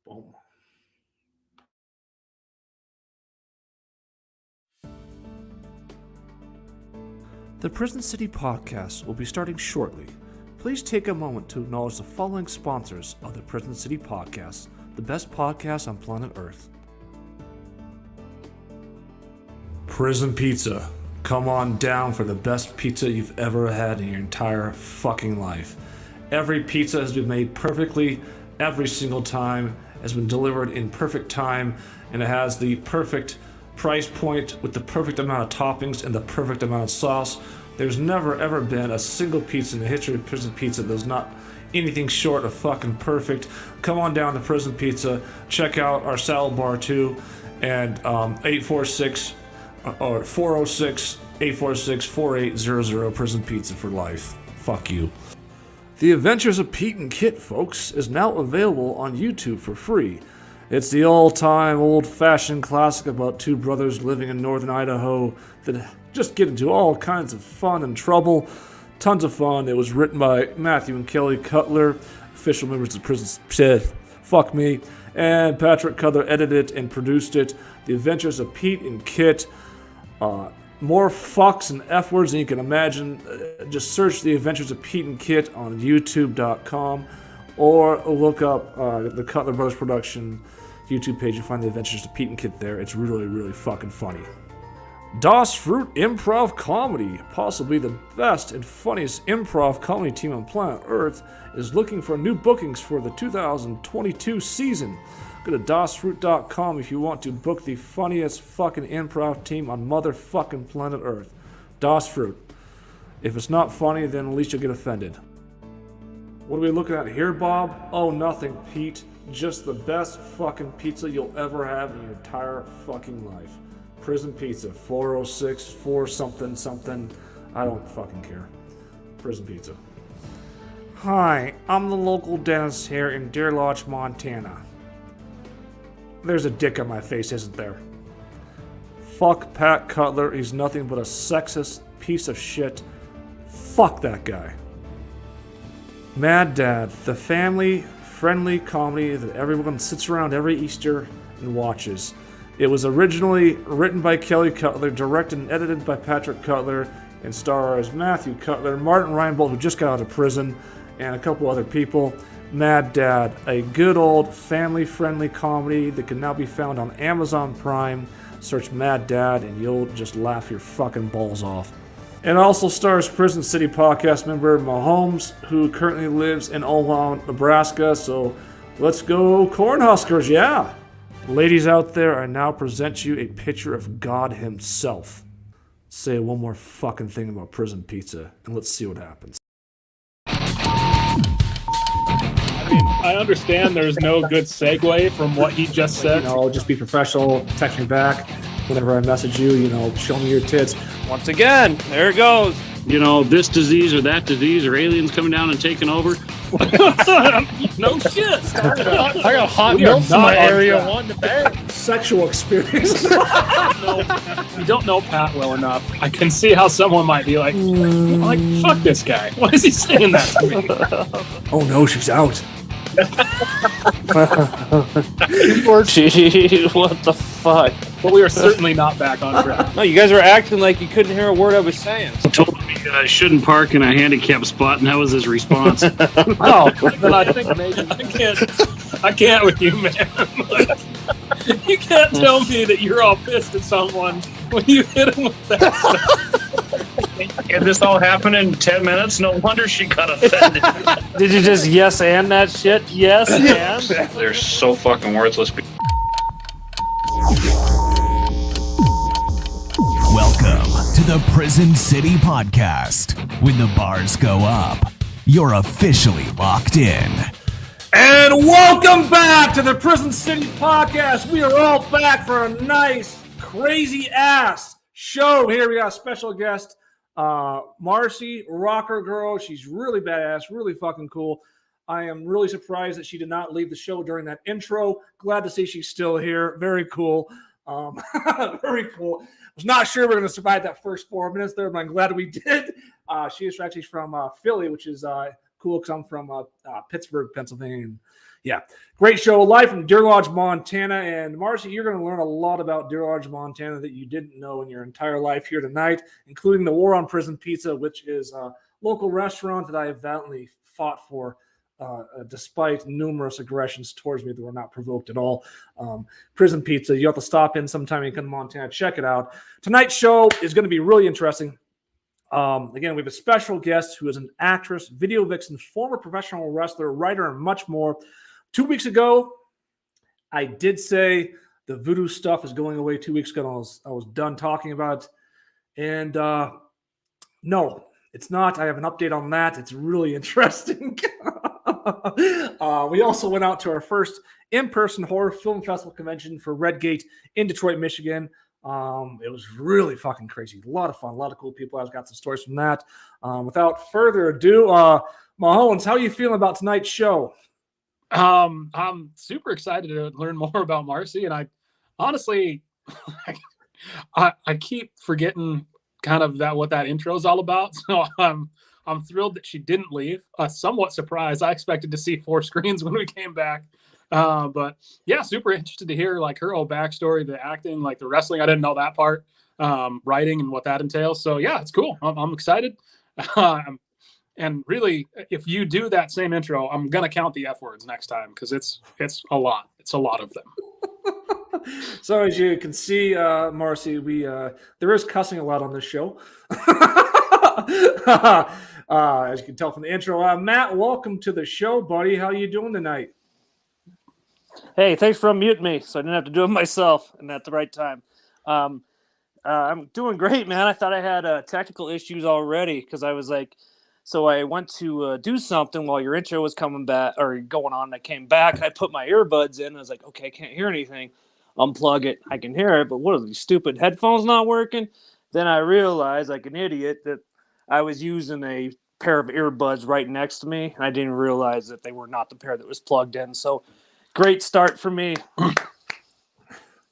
Boom. The Prison City podcast will be starting shortly. Please take a moment to acknowledge the following sponsors of the Prison City podcast, the best podcast on planet Earth. Prison Pizza. Come on down for the best pizza you've ever had in your entire fucking life. Every pizza has been made perfectly every single time, has been delivered in perfect time, and it has the perfect price point with the perfect amount of toppings and the perfect amount of sauce. There's never ever been a single pizza in the history of Prison Pizza that's not anything short of fucking perfect. Come on down to Prison Pizza, check out our salad bar too, and 846 or 406-846-4800 Prison Pizza for life. Fuck you. The Adventures of Pete and Kit, folks, is now available on YouTube for free. It's the all-time, old-fashioned classic about two brothers living in northern Idaho that just get into all kinds of fun and trouble. Tons of fun. It was written by Matthew and Kelly Cutler, official members of Prison Pit. Fuck me. And Patrick Cutler edited and produced it. The Adventures of Pete and Kit. More fucks and F words than you can imagine. Just search The Adventures of Pete and Kit on youtube.com or look up the Cutler Brothers production YouTube page. You'll find The Adventures of Pete and Kit there. It's really, really fucking funny. Das Fruit Improv Comedy, possibly the best and funniest improv comedy team on planet Earth, is looking for new bookings for the 2022 season. Go to dasfruit.com if you want to book the funniest fucking improv team on motherfucking planet Earth. Das Fruit. If it's not funny, then at least you'll get offended. What are we looking at here, Bob? Oh, nothing, Pete. Just the best fucking pizza you'll ever have in your entire fucking life. Prison Pizza, 406, 4 something something. I don't fucking care. Prison Pizza. Hi, I'm the local dentist here in Deer Lodge, Montana. There's a dick on my face, isn't there? Fuck Pat Cutler, he's nothing but a sexist piece of shit. Fuck that guy. Mad Dad, the family-friendly comedy that everyone sits around every Easter and watches. It was originally written by Kelly Cutler, directed and edited by Patrick Cutler, and stars Matthew Cutler, Martin Reinbold, who just got out of prison, and a couple other people. Mad Dad, a good old family-friendly comedy that can now be found on Amazon Prime. Search Mad Dad and you'll just laugh your fucking balls off. It also stars Prison City podcast member Mahomes, who currently lives in Omaha, Nebraska. So let's go Cornhuskers, yeah! Ladies out there, I now present you a picture of God himself. Say one more fucking thing about Prison Pizza, and let's see what happens. I mean, I understand there's no good segue from what he just said. Just be professional, text me back whenever I message you, show me your tits. Once again, there it goes. This disease or that disease or aliens coming down and taking over. No shit. I got hot milk in my area wanting to bang. Sexual experience. You don't know Pat well enough. I can see how someone might be like, fuck this guy. Why is he saying that to me? Oh no, she's out. Gee, what the fuck? But we are certainly not back on track. No, you guys were acting like you couldn't hear a word I was saying. He told me I shouldn't park in a handicapped spot, and that was his response. Oh, then I think maybe I can't with you, man. You can't tell me that you're all pissed at someone when you hit him with that stuff. And this all happened in 10 minutes? No wonder she got offended. Did you just yes and that shit? Yes and? They're so fucking worthless. Welcome to the Prison City Podcast. When the bars go up, you're officially locked in. And welcome back to the Prison City Podcast. We are all back for a nice, crazy-ass show here. We got a special guest, Marcy RockerGirl. She's really badass, really fucking cool. I am really surprised that she did not leave the show during that intro. Glad to see she's still here. Very cool. Very cool. I was not sure we were going to survive that first 4 minutes there, but I'm glad we did. She is actually from Philly, which is cool because I'm from Pittsburgh, Pennsylvania. Yeah, great show. Live from Deer Lodge, Montana. And Marcy, you're going to learn a lot about Deer Lodge, Montana that you didn't know in your entire life here tonight, including the War on Prison Pizza, which is a local restaurant that I have valiantly fought for, despite numerous aggressions towards me that were not provoked at all. Prison Pizza, you have to stop in sometime you come to Montana. Check it out. Tonight's show is going to be really interesting. Again, we have a special guest who is an actress, video vixen, former professional wrestler, writer, and much more. 2 weeks ago, I did say the voodoo stuff is going away 2 weeks ago. I was done talking about it. And no, it's not. I have an update on that. It's really interesting. We also went out to our first in-person horror film festival convention for Redgate in Detroit, Michigan. It was really fucking crazy. A lot of fun, a lot of cool people. I've got some stories from that. Without further ado, Mahowens, how are you feeling about tonight's show? I'm super excited to learn more about Marcy, and I honestly, I keep forgetting kind of what that intro is all about. So I'm thrilled that she didn't leave. Somewhat surprised. I expected to see 4 screens when we came back. But yeah, super interested to hear like her whole backstory, the acting, like the wrestling. I didn't know that part, writing and what that entails. So yeah, it's cool. I'm excited. And really, if you do that same intro, I'm going to count the F words next time, because it's a lot. It's a lot of them. So as you can see, Marcy, there is cussing a lot on this show. As you can tell from the intro. Matt, welcome to the show, buddy. How you doing tonight? Hey, thanks for unmuting me so I didn't have to do it myself and at the right time. I'm doing great, man. I thought I had technical issues already because I was like, so I went to do something while your intro was coming back or going on. I came back. I put my earbuds in. I was like, okay, I can't hear anything. Unplug it. I can hear it, but what are these stupid headphones not working? Then I realized, like an idiot, that I was using a pair of earbuds right next to me. And I didn't realize that they were not the pair that was plugged in. So great start for me.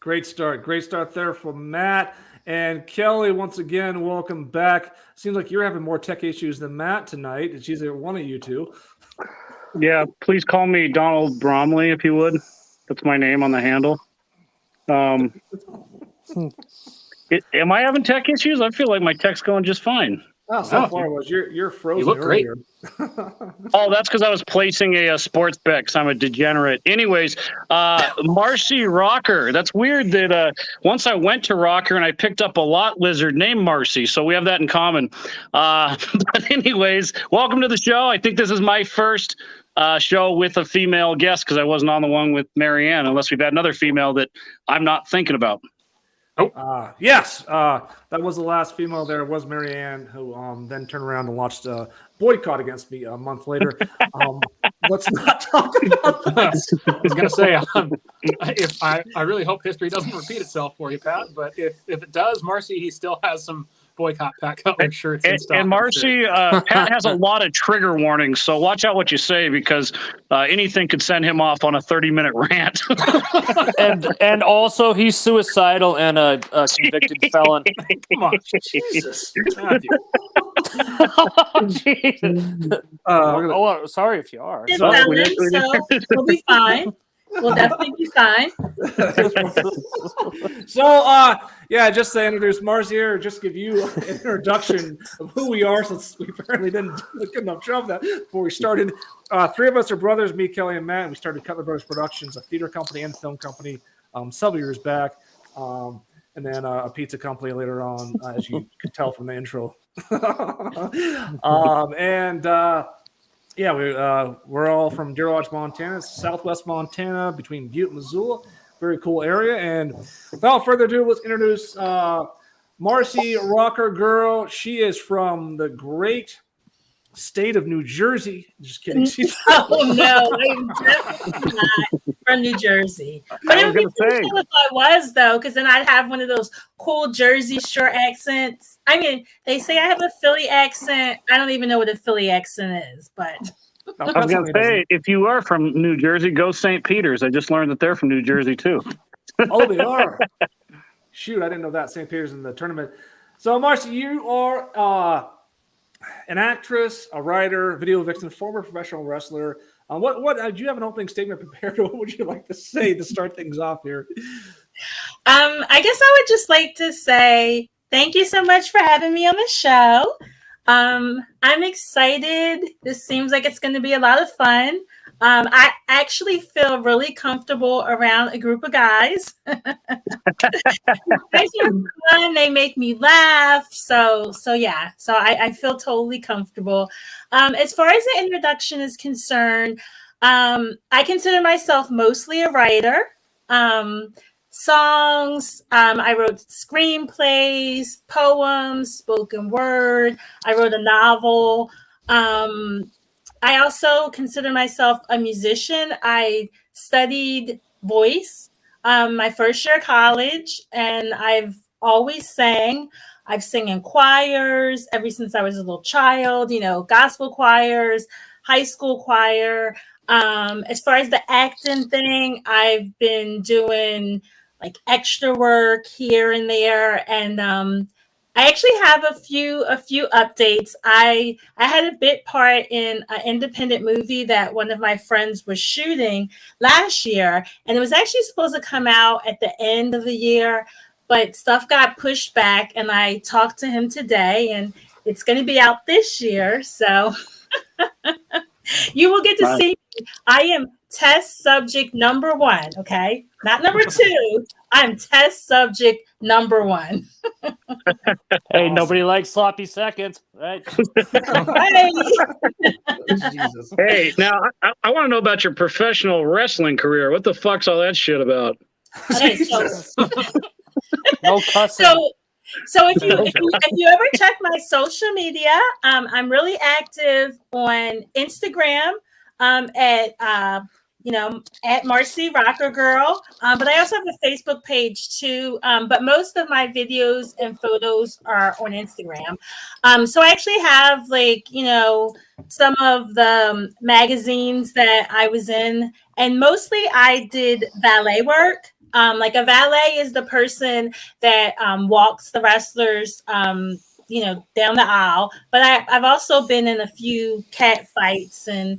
Great start. Great start there for Matt. And Kelly, once again, welcome back. Seems like you're having more tech issues than Matt tonight. It's either one of you two. Yeah, please call me Donald Bromley if you would. That's my name on the handle. Am I having tech issues? I feel like my tech's going just fine. Oh, so far was you're frozen. You look great. Oh, that's because I was placing a sports bet because I'm a degenerate. Anyways, Marcy Rocker. That's weird that once I went to Rocker and I picked up a lot lizard named Marcy, so we have that in common. But anyways, welcome to the show. I think this is my first show with a female guest because I wasn't on the one with Marianne, unless we've had another female that I'm not thinking about. Yes, that was the last female there. It was Marianne, who then turned around and launched a boycott against me a month later. Let's not talk about that. I was going to say, if I really hope history doesn't repeat itself for you, Pat. But if it does, Marcy, he still has some boycott Pat Cutler shirts in stock. And Marcy, Pat has a lot of trigger warnings, so watch out what you say because anything could send him off on a 30-minute rant. and also he's suicidal and a convicted felon. Come on, Jesus. Sorry if you are. We'll be fine. We'll definitely be fine. So, just to introduce Marcy here, just give you an introduction of who we are, since we apparently didn't get enough job that before we started. 3 of us are brothers, me, Kelly, and Matt. And we started Cutler Brothers Productions, a theater company and film company, several years back, and then a pizza company later on, as you could tell from the intro. We're all from Deer Lodge, Montana, southwest Montana, between Butte and Missoula. Very cool area. And without further ado, let's introduce Marcy RockerGirl. She is from the great state of New Jersey. Just kidding. Oh, no. I'm definitely not from New Jersey. But it would be pretty cool if I was, though, because then I'd have one of those cool Jersey Shore accents. I mean, they say I have a Philly accent. I don't even know what a Philly accent is, but... I was going to say, if you are from New Jersey, go St. Peter's. I just learned that they're from New Jersey, too. Oh, they are. Shoot, I didn't know that. St. Peter's in the tournament. So, Marcy, you are an actress, a writer, video vixen, former professional wrestler. What do you have an opening statement prepared? What would you like to say to start things off here? I guess I would just like to say thank you so much for having me on the show. I'm excited. This seems like it's going to be a lot of fun. I actually feel really comfortable around a group of guys. Fun. They make me laugh. So yeah. So I feel totally comfortable. As far as the introduction is concerned, I consider myself mostly a writer. Songs. I wrote screenplays, poems, spoken word. I wrote a novel. I also consider myself a musician. I studied voice my first year of college, and I've always sang. I've sang in choirs ever since I was a little child, gospel choirs, high school choir. As far as the acting thing, I've been doing like extra work here and there, and I actually have a few updates. I had a bit part in an independent movie that one of my friends was shooting last year, and it was actually supposed to come out at the end of the year, but stuff got pushed back, and I talked to him today, and it's going to be out this year. So you will get to see me. I am test subject number 1, okay? Not number 2. I'm test subject number 1. Hey, nobody likes sloppy seconds, right? Jesus. Hey, now I want to know about your professional wrestling career. What the fuck's all that shit about? Okay, so No cussing. So if you ever check my social media, I'm really active on Instagram at Marcy RockerGirl. But I also have a Facebook page too. But most of my videos and photos are on Instagram. So I actually have some of the magazines that I was in, and mostly I did valet work. Like a valet is the person that walks the wrestlers, down the aisle. But I've also been in a few cat fights, and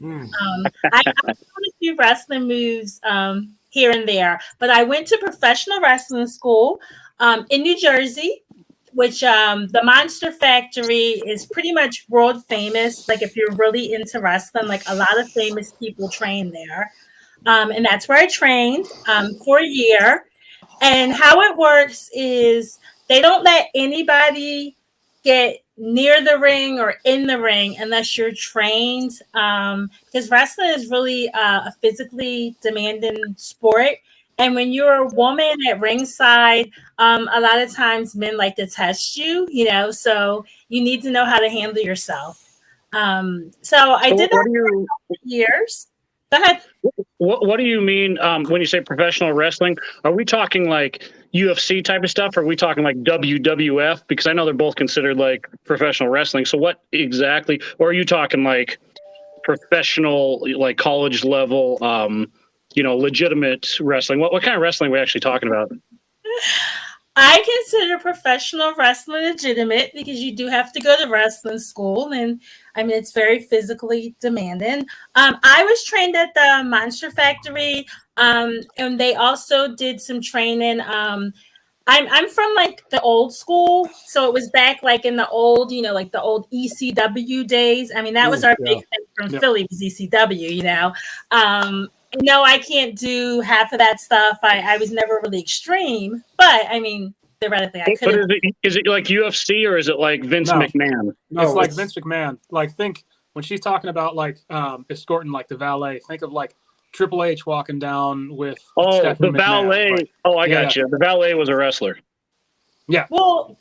I've done a few wrestling moves here and there. But I went to professional wrestling school in New Jersey, which the Monster Factory is pretty much world famous. Like if you're really into wrestling, like a lot of famous people train there. And that's where I trained for a year. And how it works is they don't let anybody get near the ring or in the ring unless you're trained. Because wrestling is really a physically demanding sport. And when you're a woman at ringside, a lot of times men like to test you, so you need to know how to handle yourself. So I did that for a couple of years. Go ahead. What do you mean when you say professional wrestling? Are we talking like UFC type of stuff? Or are we talking like WWF? Because I know they're both considered like professional wrestling. So what exactly? Or are you talking like professional, like college level, legitimate wrestling? What kind of wrestling are we actually talking about? I consider professional wrestling legitimate because you do have to go to wrestling school, and it's very physically demanding. I was trained at the Monster Factory, and they also did some training. I'm from like the old school, so it was back like in the old, like the old ECW days. That was our big thing from Philly was ECW. No, I can't do half of that stuff. I was never really extreme, but theoretically I could. But is it like UFC or is it like Vince McMahon? No, it's like Vince McMahon. Like think when she's talking about like escorting like the valet, think of like Triple H walking down with the valet. Like, I got you. The valet was a wrestler. Yeah. Well,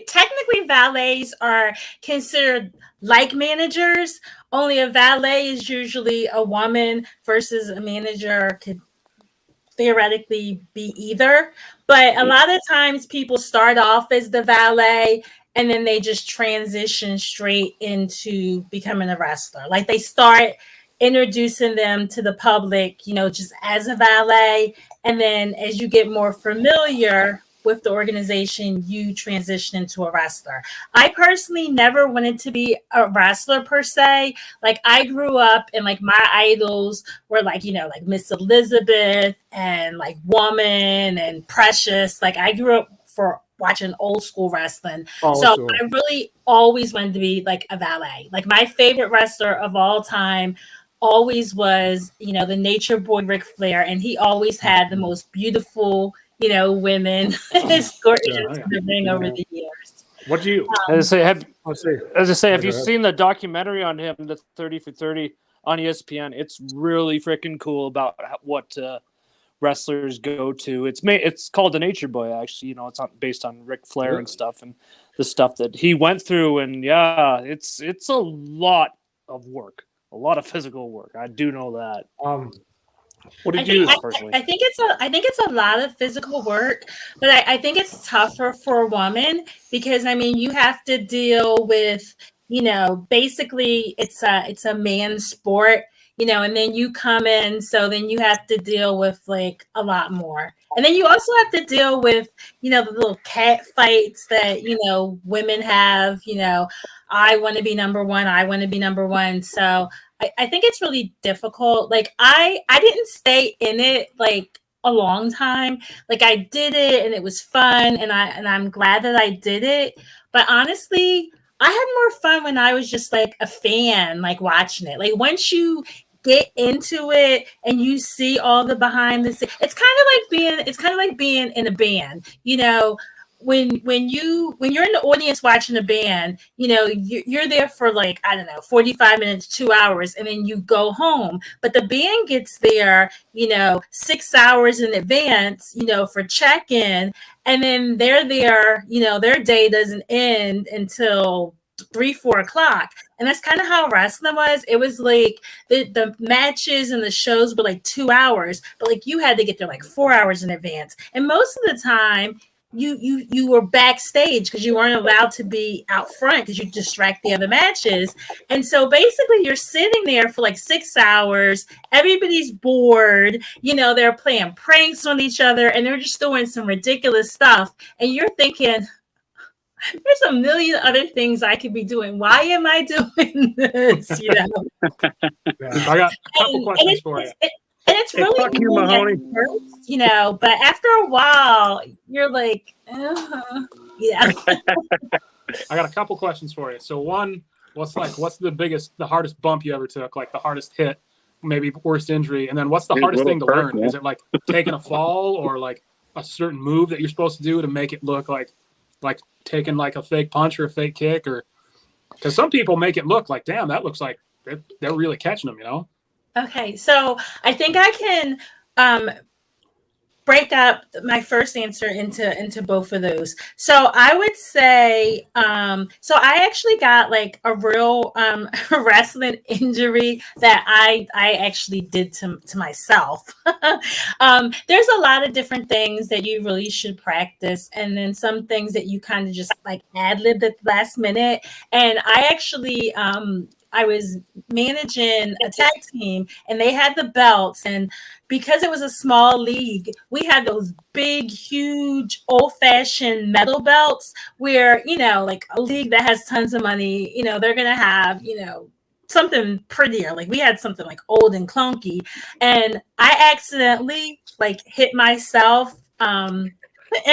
technically valets are considered like managers, only a valet is usually a woman versus a manager could theoretically be either. But a lot of times people start off as the valet and then they just transition straight into becoming a wrestler. Like they start introducing them to the public, just as a valet. And then as you get more familiar with the organization, you transition into a wrestler. I personally never wanted to be a wrestler per se. Like I grew up and like my idols were like, like Miss Elizabeth and like Woman and Precious. Like I grew up for watching old school wrestling. So I really always wanted to be like a valet. Like my favorite wrestler of all time always was, the Nature Boy Ric Flair, and he always had the most beautiful, women escorting him to the ring over the years. What do you? As I say, have you seen the documentary on him, the 30 for 30 on ESPN? It's really freaking cool about what wrestlers go to. It's called The Nature Boy. Actually, it's based on Ric Flair and stuff, and the stuff that he went through. And yeah, it's a lot of work. A lot of physical work. I do know that. What did you use personally? I think it's a lot of physical work, but I think it's tougher for a woman because you have to deal with, basically it's a man's sport, and then you come in, so then you have to deal with like a lot more. And then you also have to deal with, the little cat fights that, women have, I want to be number one. I want to be number one. So I think it's really difficult. Like I didn't stay in it like a long time. Like I did it and it was fun and I'm glad that I did it. But honestly, I had more fun when I was just like a fan, like watching it. Like once you get into it and you see all the behind the scenes, it's kind of like being in a band, when you're in the audience watching a band, you're there for like, I don't know, 45 minutes, 2 hours, and then you go home. But the band gets there, 6 hours in advance, for check-in. And then they're there, their day doesn't end until 3-4 o'clock. And that's kind of how wrestling was. It was like the matches and the shows were like 2 hours, but like you had to get there like 4 hours in advance. And most of the time, you were backstage because you weren't allowed to be out front because you distract the other matches. And so basically you're sitting there for like 6 hours. Everybody's bored. They're playing pranks on each other and they're just doing some ridiculous stuff. And you're thinking, there's a million other things I could be doing. Why am I doing this? I got a couple questions for you. And it's really fuck you, Mahoney. First, but after a while, you're like, yeah. I got a couple questions for you. So one, what's the hardest bump you ever took? Like the hardest hit, maybe worst injury, and then what's the hardest thing to learn? Is it like taking a fall or like a certain move that you're supposed to do to make it look like taking like a fake punch or a fake kick? Or because some people make it look like, damn, that looks like they're really catching them, Okay, so I think I can break up my first answer into both of those. So I would say, so I actually got like a real wrestling injury that I actually did to myself. There's a lot of different things that you really should practice, and then some things that you kind of just like ad-libbed at the last minute. And I actually I was managing a tag team and they had the belts, and because it was a small league, we had those big, huge, old-fashioned metal belts where, like a league that has tons of money, they're going to have, something prettier. Like we had something like old and clunky, and I accidentally like hit myself in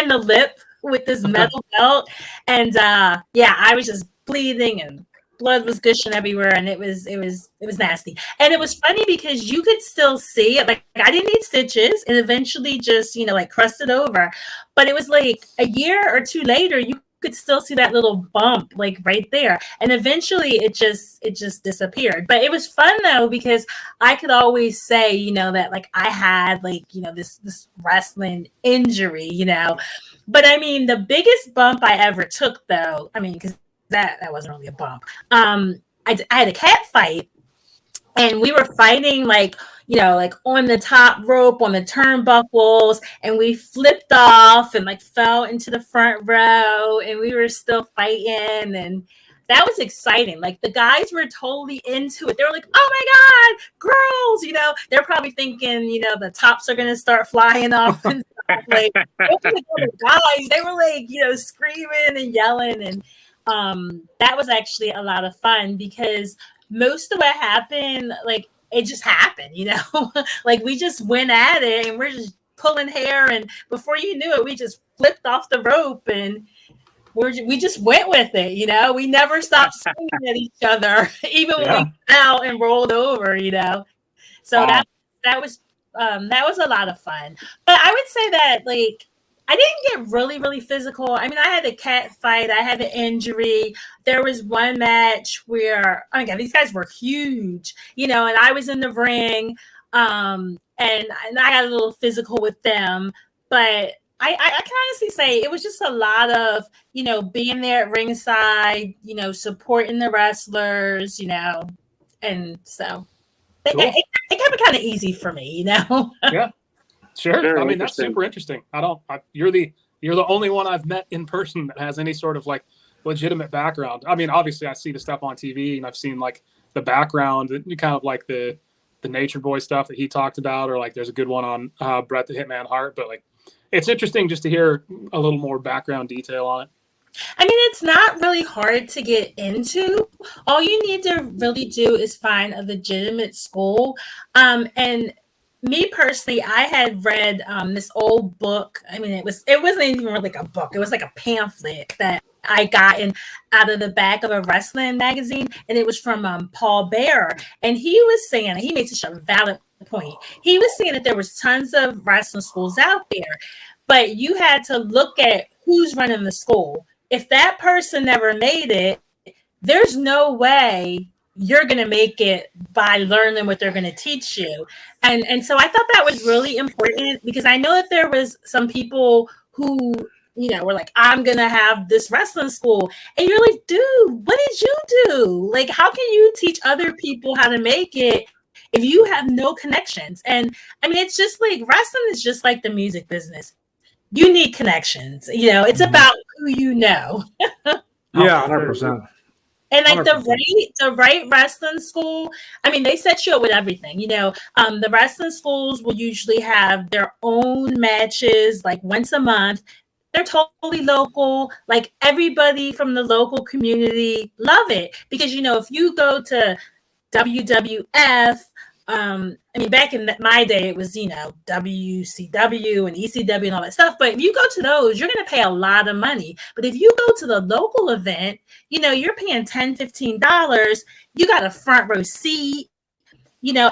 the lip with this metal belt. And I was just bleeding and blood was gushing everywhere, and it was nasty. And it was funny because you could still see it. Like I didn't need stitches, and eventually just like crusted over. But it was like a year or two later, you could still see that little bump like right there, and eventually it just disappeared. But it was fun though because I could always say that like I had like this wrestling injury. But I mean the biggest bump I ever took though, because that wasn't really a bump. I had a cat fight, and we were fighting like on the top rope on the turnbuckles, and we flipped off and like fell into the front row, and we were still fighting, and that was exciting. Like the guys were totally into it. They were like, "Oh my God, girls!" They're probably thinking, the tops are gonna start flying off and stuff. Like the guys, they were like, screaming and yelling, and that was actually a lot of fun because most of what happened, like it just happened, like we just went at it and we're just pulling hair, and before you knew it, we just flipped off the rope and we just went with it, we never stopped screaming at each other, even when we fell and rolled over, So that was a lot of fun. But I would say that like I didn't get really, really physical. I mean, I had a cat fight, I had an injury. There was one match where these guys were huge, and I was in the ring, and I got a little physical with them, but I can honestly say it was just a lot of, being there at ringside, supporting the wrestlers, and so cool. it kept it kind of easy for me, Yeah, sure. Very I mean, that's super interesting. You're the only one I've met in person that has any sort of like legitimate background. I mean, obviously I see the stuff on TV and I've seen like the background, kind of like the Nature Boy stuff that he talked about, or like there's a good one on Bret the Hitman Hart, but like it's interesting just to hear a little more background detail on it. I mean, it's not really hard to get into. All you need to really do is find a legitimate school. And me personally, I had read this old book. I mean, it wasn't even really like a book. It was like a pamphlet that I gotten out of the back of a wrestling magazine, and it was from Paul Bearer. And he was saying, he made such a valid point. He was saying that there was tons of wrestling schools out there, but you had to look at who's running the school. If that person never made it, there's no way you're going to make it by learning what they're going to teach you. And so I thought that was really important, because I know that there was some people who, were like, I'm going to have this wrestling school. And you're like, dude, what did you do? Like, how can you teach other people how to make it if you have no connections? And I mean, it's just like wrestling is just like the music business. You need connections. It's about who you know. Yeah, 100%. And like the right wrestling school, I mean, they set you up with everything. The wrestling schools will usually have their own matches like once a month. They're totally local. Like everybody from the local community love it, because if you go to WWF, I mean, back in my day, it was, WCW and ECW and all that stuff. But if you go to those, you're going to pay a lot of money. But if you go to the local event, you're paying $10, $15. You got a front row seat.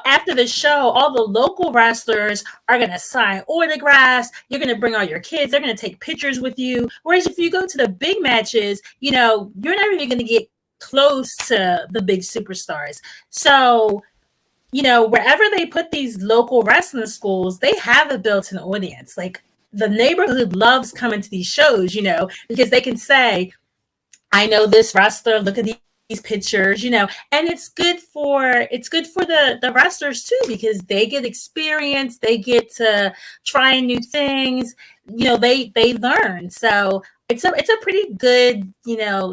After the show, all the local wrestlers are going to sign autographs. You're going to bring all your kids. They're going to take pictures with you. Whereas if you go to the big matches, you're never even going to get close to the big superstars. So, wherever they put these local wrestling schools, they have a built-in audience. Like the neighborhood loves coming to these shows, because they can say, I know this wrestler, look at these pictures, and it's good for the wrestlers too, because they get experience, they get to try new things, they learn. So it's a pretty good,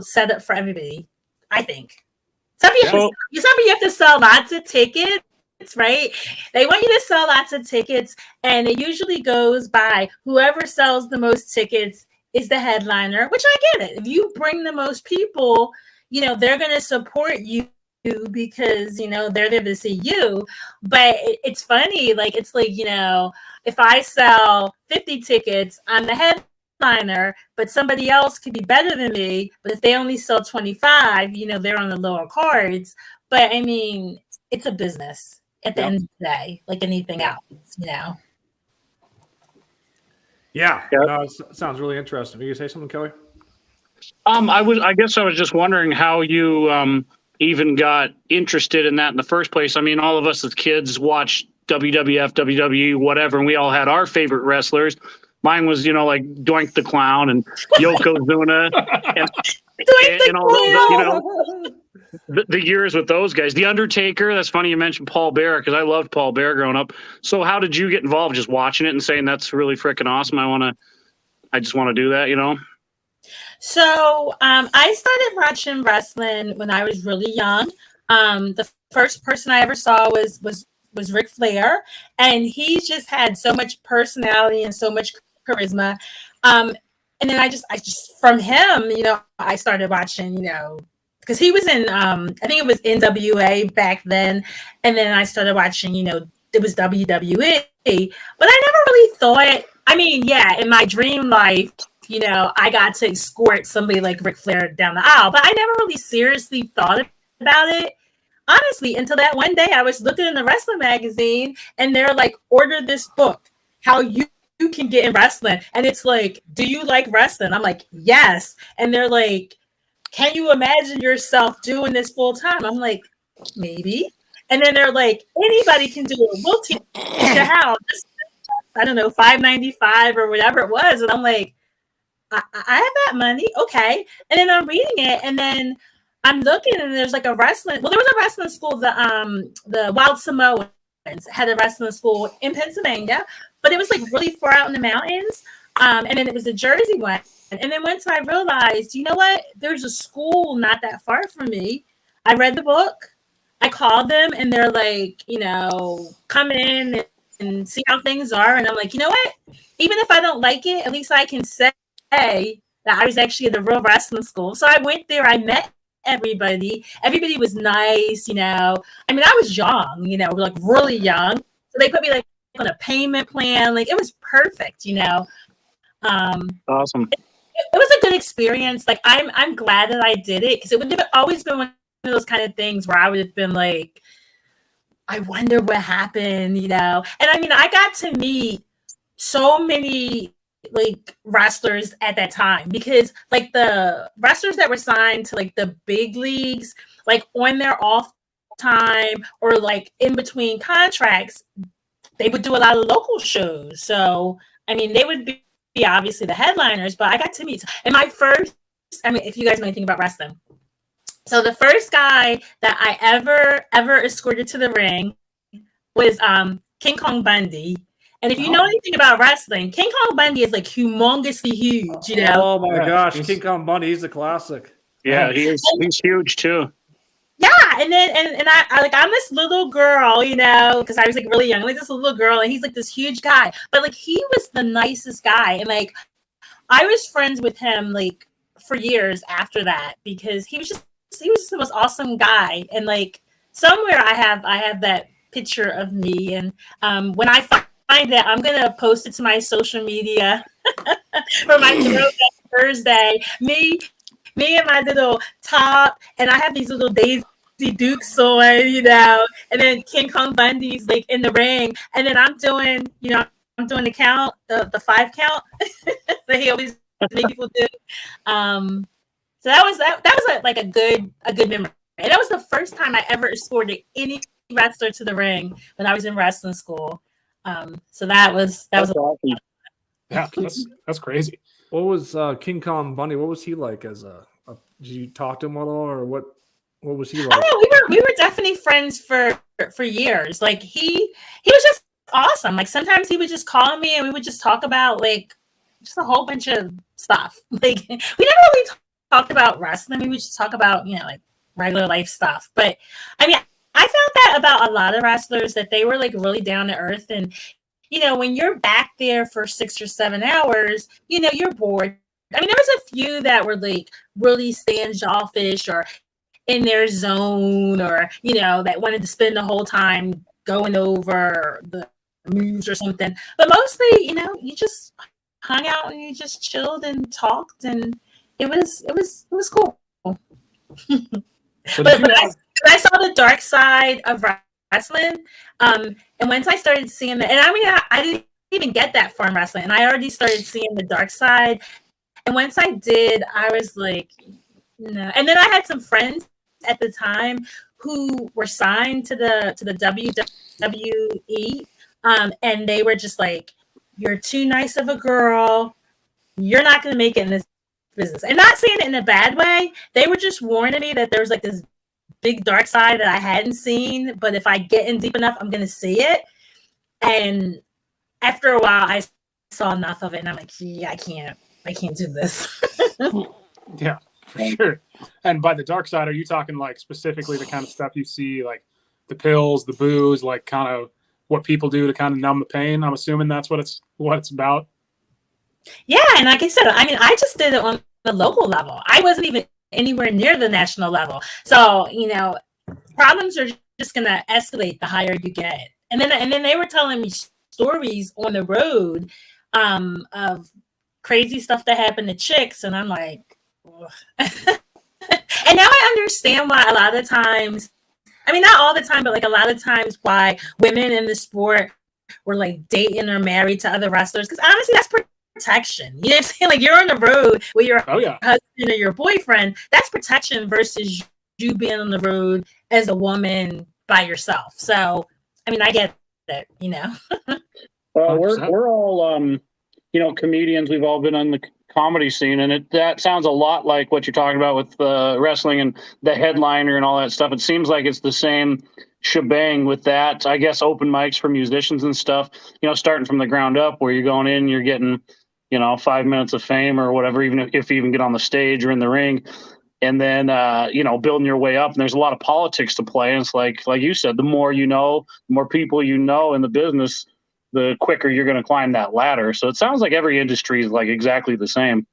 setup for everybody, I think. Some of you have to sell lots of tickets, right? They want you to sell lots of tickets, and it usually goes by whoever sells the most tickets is the headliner, which I get it. If you bring the most people, they're going to support you because, they're there to see you. But it's funny, like, it's like, if I sell 50 tickets, I'm the headliner, but somebody else could be better than me. But if they only sell 25, they're on the lower cards. But I mean, it's a business at the end of the day, like anything else, Yeah. No, it sounds really interesting. You say something, Kelly? I guess I was just wondering how you even got interested in that in the first place. I mean, all of us as kids watched WWF, WWE, whatever, and we all had our favorite wrestlers. Mine was, like Doink the Clown and Yokozuna and all the years with those guys. The Undertaker, that's funny you mentioned Paul Bearer, because I loved Paul Bearer growing up. So how did you get involved? Just watching it and saying that's really freaking awesome. I just want to do that, So I started watching wrestling when I was really young. The first person I ever saw was Ric Flair, and he just had so much personality and so much charisma. And then I just from him, I started watching, because he was in, I think it was NWA back then. And then I started watching, it was WWE. But I never really thought, in my dream life, I got to escort somebody like Ric Flair down the aisle. But I never really seriously thought about it. Honestly, until that one day I was looking in the wrestling magazine and they're like, order this book, how you can get in wrestling. And it's like, do you like wrestling? I'm like, yes. And they're like, can you imagine yourself doing this full time? I'm like, maybe. And then they're like, anybody can do it. We'll teach you how. I don't know, $5.95 or whatever it was. And I'm like, I have that money. Okay. And then I'm reading it. And then I'm looking and there's like a wrestling. Well, there was a wrestling school. The Wild Samoans had a wrestling school in Pennsylvania, but it was like really far out in the mountains. And then it was the Jersey one. And then once I realized, you know what? There's a school not that far from me. I read the book. I called them and they're like, come in and see how things are. And I'm like, you know what? Even if I don't like it, at least I can say that I was actually at the real wrestling school. So I went there. I met everybody. Everybody was nice, I was young, like really young. So they put me like on a payment plan. Like it was perfect, Awesome. It was a good experience. Like I'm glad that I did it because it would have always been one of those kind of things where I would have been like, I wonder what happened, And I got to meet so many like wrestlers at that time because like the wrestlers that were signed to like the big leagues, like on their off time or like in between contracts, they would do a lot of local shows. So they would be obviously the headliners, but I got to meet. And my first, if you guys know anything about wrestling, so the first guy that I ever escorted to the ring was King Kong Bundy. And if you know anything about wrestling, King Kong Bundy is like humongously huge, Oh my gosh, King Kong Bundy, he's a classic. Yeah, he's huge too. Yeah, and then and I like I'm this little girl, because I was like really young, like this little girl, and he's like this huge guy. But like he was the nicest guy, and like I was friends with him like for years after that because he was just the most awesome guy. And like somewhere I have that picture of me, and when I find that, I'm gonna post it to my social media for my Throwback Thursday. Me and my little top, and I have these little Daisy Dukes on, and then King Kong Bundy's like in the ring, and then I'm doing the count, the 5 count that he always make people do. So that was like a good memory, and that was the first time I ever escorted any wrestler to the ring when I was in wrestling school. So that was awesome. Yeah, that's crazy. What was King Kong Bundy? What was he like as did you talk to him at all, or what was he like? We were definitely friends for years. Like he was just awesome. Like sometimes he would just call me and we would just talk about like just a whole bunch of stuff. Like we never really talked about wrestling. We would just talk about like regular life stuff. But I found that about a lot of wrestlers, that they were like really down to earth. And when you're back there for 6 or 7 hours, you're bored. There was a few that were like really standoffish or in their zone, or that wanted to spend the whole time going over the moves or something. But mostly, you just hung out and you just chilled and talked, and it was cool. But I saw the dark side of wrestling, and once I started seeing that, and I didn't even get that far in wrestling, and I already started seeing the dark side. And once I did, I was like, no. And then I had some friends at the time who were signed to the WWE, and they were just like, "You're too nice of a girl. You're not going to make it in this business." And not saying it in a bad way. They were just warning me that there was like this big dark side that I hadn't seen, but if I get in deep enough, I'm going to see it. And after a while, I saw enough of it, and I'm like, yeah, I can't do this. Yeah, for sure. And by the dark side, are you talking like specifically the kind of stuff you see, like the pills, the booze, like kind of what people do to kind of numb the pain? I'm assuming that's what it's about. Yeah, and like I said, I mean, I just did it on the local level. I wasn't even anywhere near the national level. So, problems are just gonna escalate the higher you get. And then they were telling me stories on the road of crazy stuff that happened to chicks, and I'm like, and now I understand why a lot of times, I mean, not all the time, but like a lot of times why women in the sport were like dating or married to other wrestlers. Because honestly, that's protection. You know what I'm saying? Like, you're on the road with your husband or your boyfriend. That's protection versus you being on the road as a woman by yourself. So, I mean, I get it, Well, we're all comedians. We've all been on the comedy scene, and that sounds a lot like what you're talking about with wrestling and the headliner and all that stuff. It seems like it's the same shebang with that. I guess open mics for musicians and stuff, starting from the ground up, where you're going in, you're getting 5 minutes of fame or whatever, even if you even get on the stage or in the ring, and then building your way up. And there's a lot of politics to play, and it's like you said, the more the more people in the business, the quicker you're going to climb that ladder. So it sounds like every industry is like exactly the same.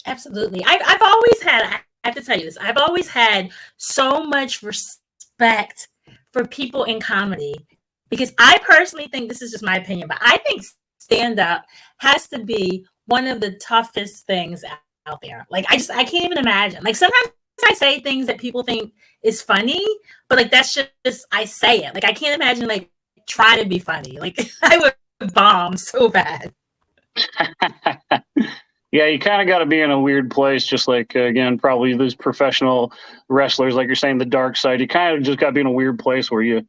Absolutely. I've always had, I have to tell you this, I've always had so much respect for people in comedy, because I personally think, this is just my opinion, but I think stand-up has to be one of the toughest things out there. Like, I can't even imagine. Like, sometimes I say things that people think is funny, but like, that's just, I say it. Like, I can't imagine like try to be funny. Like, I would bomb so bad. Yeah, you kind of got to be in a weird place, just like, again, probably these professional wrestlers, like you're saying, the dark side. You kind of just got to be in a weird place where you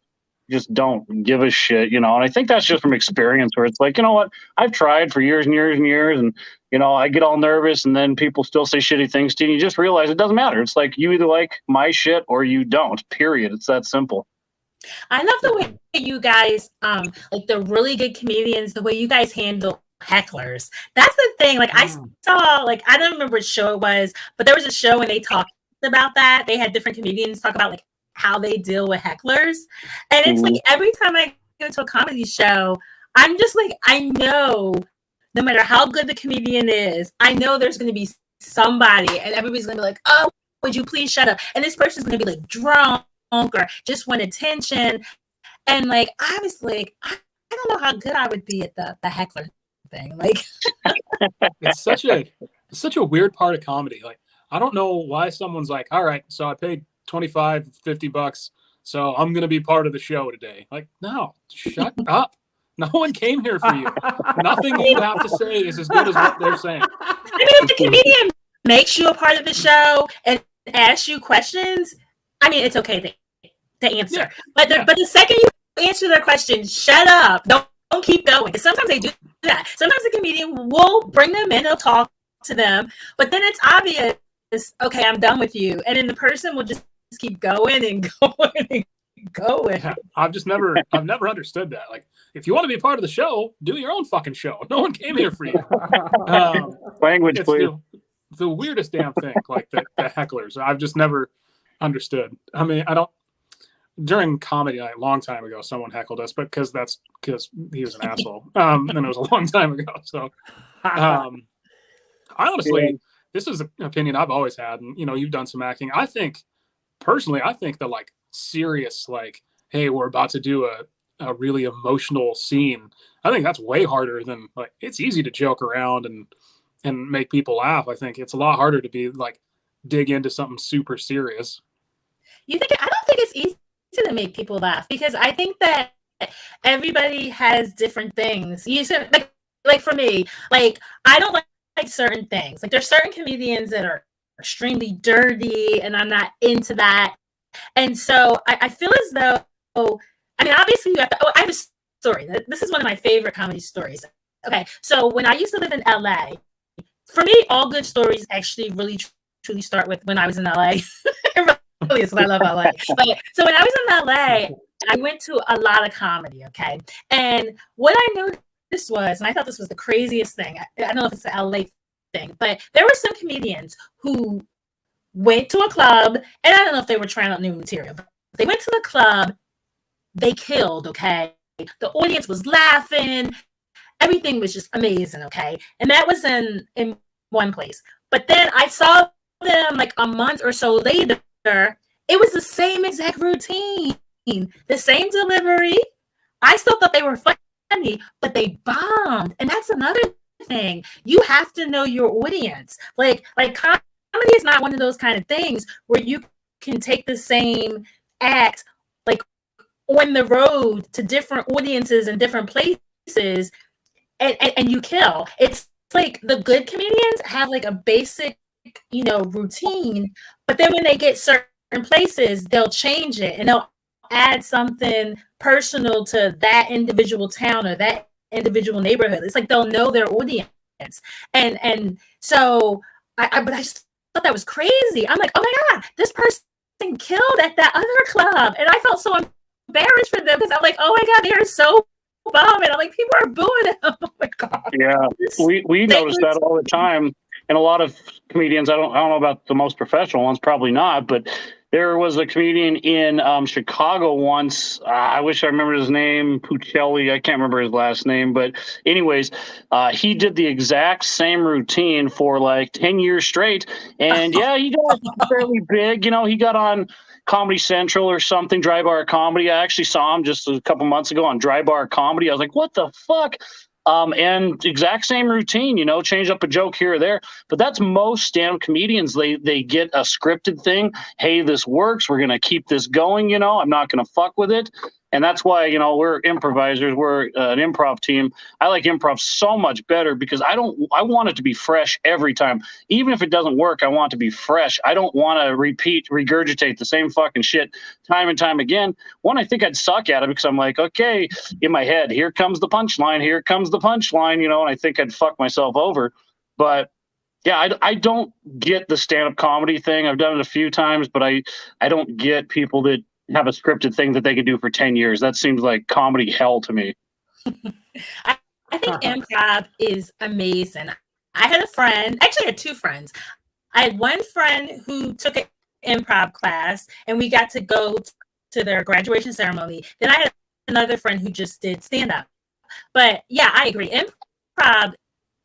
just don't give a shit, And I think that's just from experience, where it's like, you know what, I've tried for years and years and years, and I get all nervous, and then people still say shitty things to you, and you just realize it doesn't matter. It's like, you either like my shit or you don't, period. It's that simple. I love the way you guys, like the really good comedians, the way you guys handle hecklers. That's the thing. Like, I saw, like, I don't remember what show it was, but there was a show and they talked about that. They had different comedians talk about like how they deal with hecklers. And it's like, every time I go to a comedy show, I'm just like, I know no matter how good the comedian is, I know there's going to be somebody, and everybody's going to be like, oh, would you please shut up? And this person's going to be like drunk or just want attention. And like, I was like, I don't know how good I would be at the heckler thing. Like, it's such a weird part of comedy. Like, I don't know why someone's like, all right, so I paid $25-$50, so I'm gonna be part of the show today. Like, no, shut up. No one came here for you. Nothing you have to say is as good as what they're saying. I mean, if the comedian makes you a part of the show and asks you questions, I mean, it's okay to answer. Yeah. But the second you answer their question, shut up. Don't keep going. Because sometimes they do that. Sometimes the comedian will bring them in, they'll talk to them, but then it's obvious, okay, I'm done with you. And then the person will just keep going and going and going. Yeah, I've never understood that. Like, if you want to be part of the show, do your own fucking show. No one came here for you. Language, please. The weirdest damn thing, like the hecklers. I've just never understood. I mean, during comedy night a long time ago, someone heckled us, but because he was an asshole. And it was a long time ago. So I honestly, this is an opinion I've always had, and you've done some acting. I think the like serious, like, hey, we're about to do a really emotional scene, I think that's way harder than, like, it's easy to joke around and make people laugh. I think it's a lot harder to be like dig into something super serious. I don't think it's easy to make people laugh, because I think that everybody has different things. You said, like for me, like, I don't like certain things. Like, there's certain comedians that are extremely dirty, and I'm not into that. And so I feel as though, I mean, obviously you have to, I have a story. This is one of my favorite comedy stories. Okay, so when I used to live in LA, for me, all good stories actually really truly start with when I was in LA. It really is, because I love LA. But so when I was in LA, I went to a lot of comedy, okay? And what I noticed was, and I thought this was the craziest thing, I don't know if it's the LA thing, but there were some comedians who went to a club, and I don't know if they were trying out new material, but they went to the club, they killed, okay? The audience was laughing, everything was just amazing. Okay. And that was in one place. But then I saw them like a month or so later. It was the same exact routine, the same delivery. I still thought they were funny, but they bombed. And that's another thing. You have to know your audience. Like comedy is not one of those kind of things where you can take the same act like on the road to different audiences and different places and you kill. It's like the good comedians have like a basic, routine, but then when they get certain places, they'll change it and they'll add something personal to that individual town or that individual neighborhood. It's like they'll know their audience. And so I just thought that was crazy. I'm like, oh my God, this person killed at that other club. And I felt so embarrassed for them because I'm like, oh my God, they are so bummed. And I'm like, people are booing them. Oh my God. Yeah, we notice that all the time. And a lot of comedians, I don't know about the most professional ones, probably not, but there was a comedian in Chicago once. I wish I remembered his name, Puccelli. I can't remember his last name. But anyways, he did the exact same routine for like 10 years straight. And yeah, he got fairly big. He got on Comedy Central or something, Dry Bar Comedy. I actually saw him just a couple months ago on Dry Bar Comedy. I was like, what the fuck? And exact same routine, change up a joke here or there. But that's most stand-up comedians. They get a scripted thing. Hey, this works. We're going to keep this going. I'm not going to fuck with it. And that's why, we're improvisers. We're an improv team. I like improv so much better because I want it to be fresh every time. Even if it doesn't work, I want it to be fresh. I don't want to regurgitate the same fucking shit time and time again. One, I think I'd suck at it because I'm like, okay, in my head, here comes the punchline, and I think I'd fuck myself over. But yeah, I don't get the stand-up comedy thing. I've done it a few times, but I don't get people that have a scripted thing that they can do for 10 years. That seems like comedy hell to me. I think improv is amazing. I had a friend, actually I had two friends. I had one friend who took an improv class and we got to go to their graduation ceremony. Then I had another friend who just did stand-up. But yeah, I agree. Improv,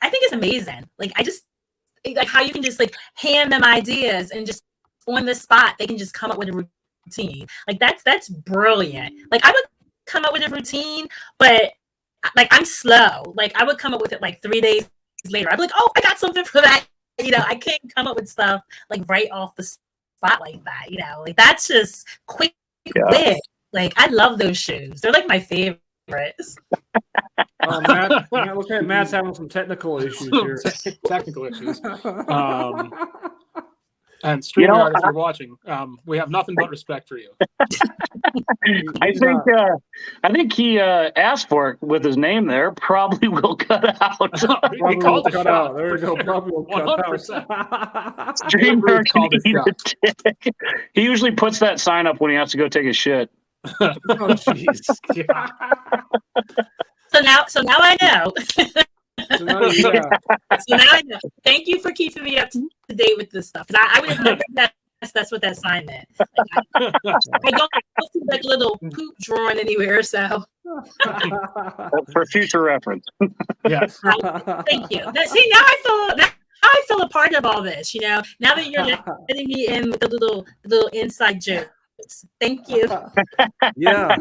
I think is amazing. Like how you can just like hand them ideas and just on the spot, they can just come up with a routine. Like that's brilliant. Like I would come up with a routine, but like I'm slow. Like I would come up with it like 3 days later. I'd be like, oh, I got something for that. I can't come up with stuff like right off the spot like that. Like that's just quick wit. Like I love those shows. They're like my favorites. Matt, look at Matt's having some technical issues here. Technical issues. And StreamYard, if you're watching, we have nothing but respect for you. I think he asked for it with his name there. Probably will cut out. He called it out. There we go. Probably will cut 100%. out. StreamYard called it. He usually puts that sign up when he has to go take a shit. Oh jeez. So now I know. So now I know. Thank you for keeping me up to date with this stuff. I would have never guessed that's what that sign meant. Like, I don't see like little poop drawn anywhere. So for future reference. Yes. Thank you. See, now I feel a part of all this. Now that you're letting me in with the little inside jokes. Thank you. Yeah.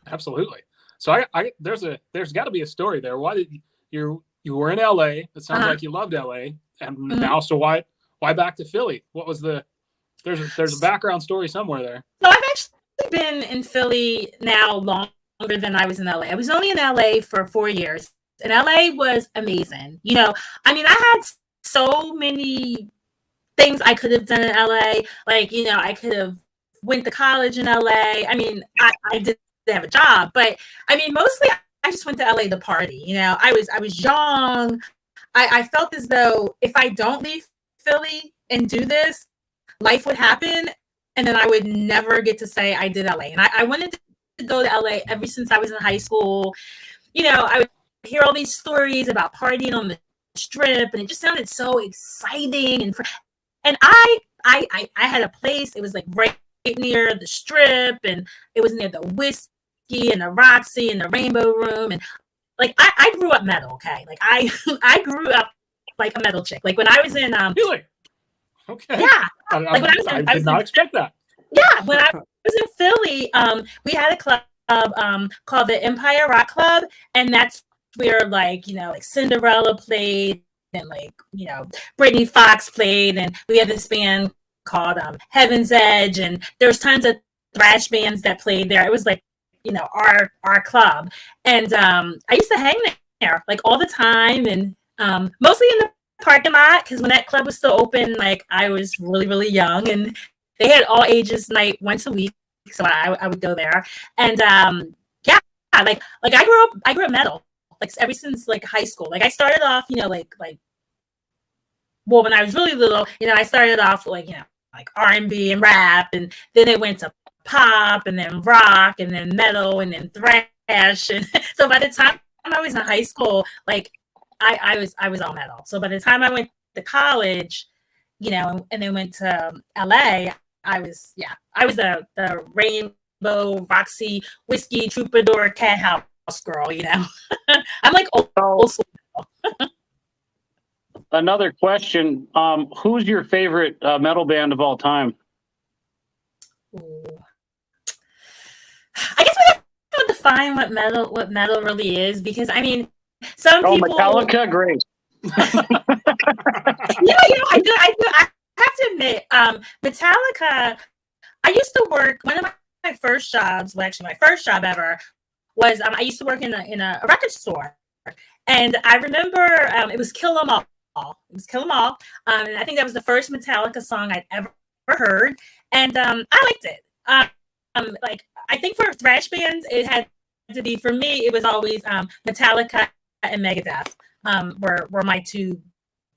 Absolutely. So there's got to be a story there. Why did you were in LA? It sounds like you loved LA, and now so why back to Philly? What was there's a background story somewhere there. So I've actually been in Philly now longer than I was in LA. I was only in LA for 4 years, and LA was amazing. I had so many things I could have done in LA. Like, I could have went to college in LA. I did have a job, but mostly I just went to LA to party. I was young. I felt as though if I don't leave Philly and do this, life would happen, and then I would never get to say I did LA. And I wanted to go to LA ever since I was in high school. I would hear all these stories about partying on the Strip, and it just sounded so exciting. And I had a place. It was like right near the Strip, and it was near the Whiskey and the Roxy and the Rainbow Room, and like I grew up metal. Okay, like I I grew up like a metal chick. Like when I was in Really? Okay. yeah, Like I did not expect that. Yeah, when I was in Philly, we had a club called the Empire Rock Club, and that's where like like Cinderella played, and like Brittany Fox played, and we had this band called Heaven's Edge, and there's tons of thrash bands that played there. It was like our club, and I used to hang there like all the time, and mostly in the parking lot because when that club was still open, like I was really young, and they had all ages night once a week, so I would go there, and yeah, like I grew up metal like ever since like high school. Like I started off, well when I was really little, I started off like like R&B and rap, and then it went to pop, and then rock, and then metal, and then thrash, and so by the time I was in high school, like I was all metal. So by the time I went to college, and then went to LA. I was the Rainbow Roxy Whiskey Troubadour Cat House girl, I'm like old school. Another question: who's your favorite metal band of all time? Ooh. I guess we have to define what metal really is, because I mean, some people. Metallica, great. I have to admit, Metallica. I used to work. One of my first jobs, well, actually, my first job ever was I used to work in a record store, and I remember it was Kill 'Em All. It was Kill 'Em All, and I think that was the first Metallica song I'd ever heard, and I liked it. Like I think for thrash bands, it had to be, for me, it was always Metallica and Megadeth were my two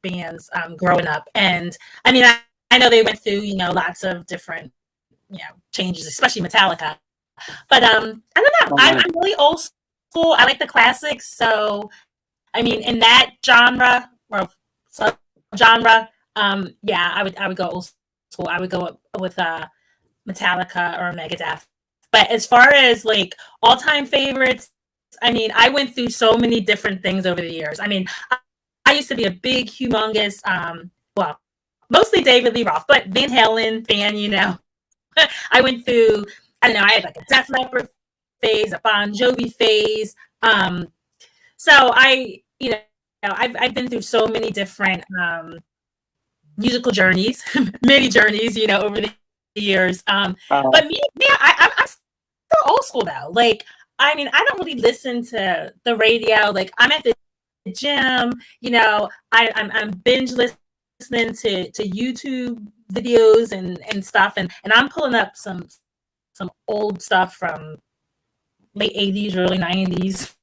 bands growing up. And I mean, I know they went through lots of different changes, especially Metallica, but I don't know, I'm really old school. I like the classics, so I mean, in that genre or subgenre, yeah, I would go old school. I would go with Metallica or Megadeth. But as far as like all-time favorites, I mean, I went through so many different things over the years. I mean, I used to be a big, humongous, well, mostly David Lee Roth, but Van Halen fan, I went through, I don't know, I had like a Def Leppard phase, a Bon Jovi phase. So I've been through so many different musical journeys, many journeys, over the years. But me, I'm still old school though. Like, I mean, I don't really listen to the radio. Like, I'm at the gym, I'm binge listening to YouTube videos and stuff, and I'm pulling up some old stuff from late 80s, early 90s.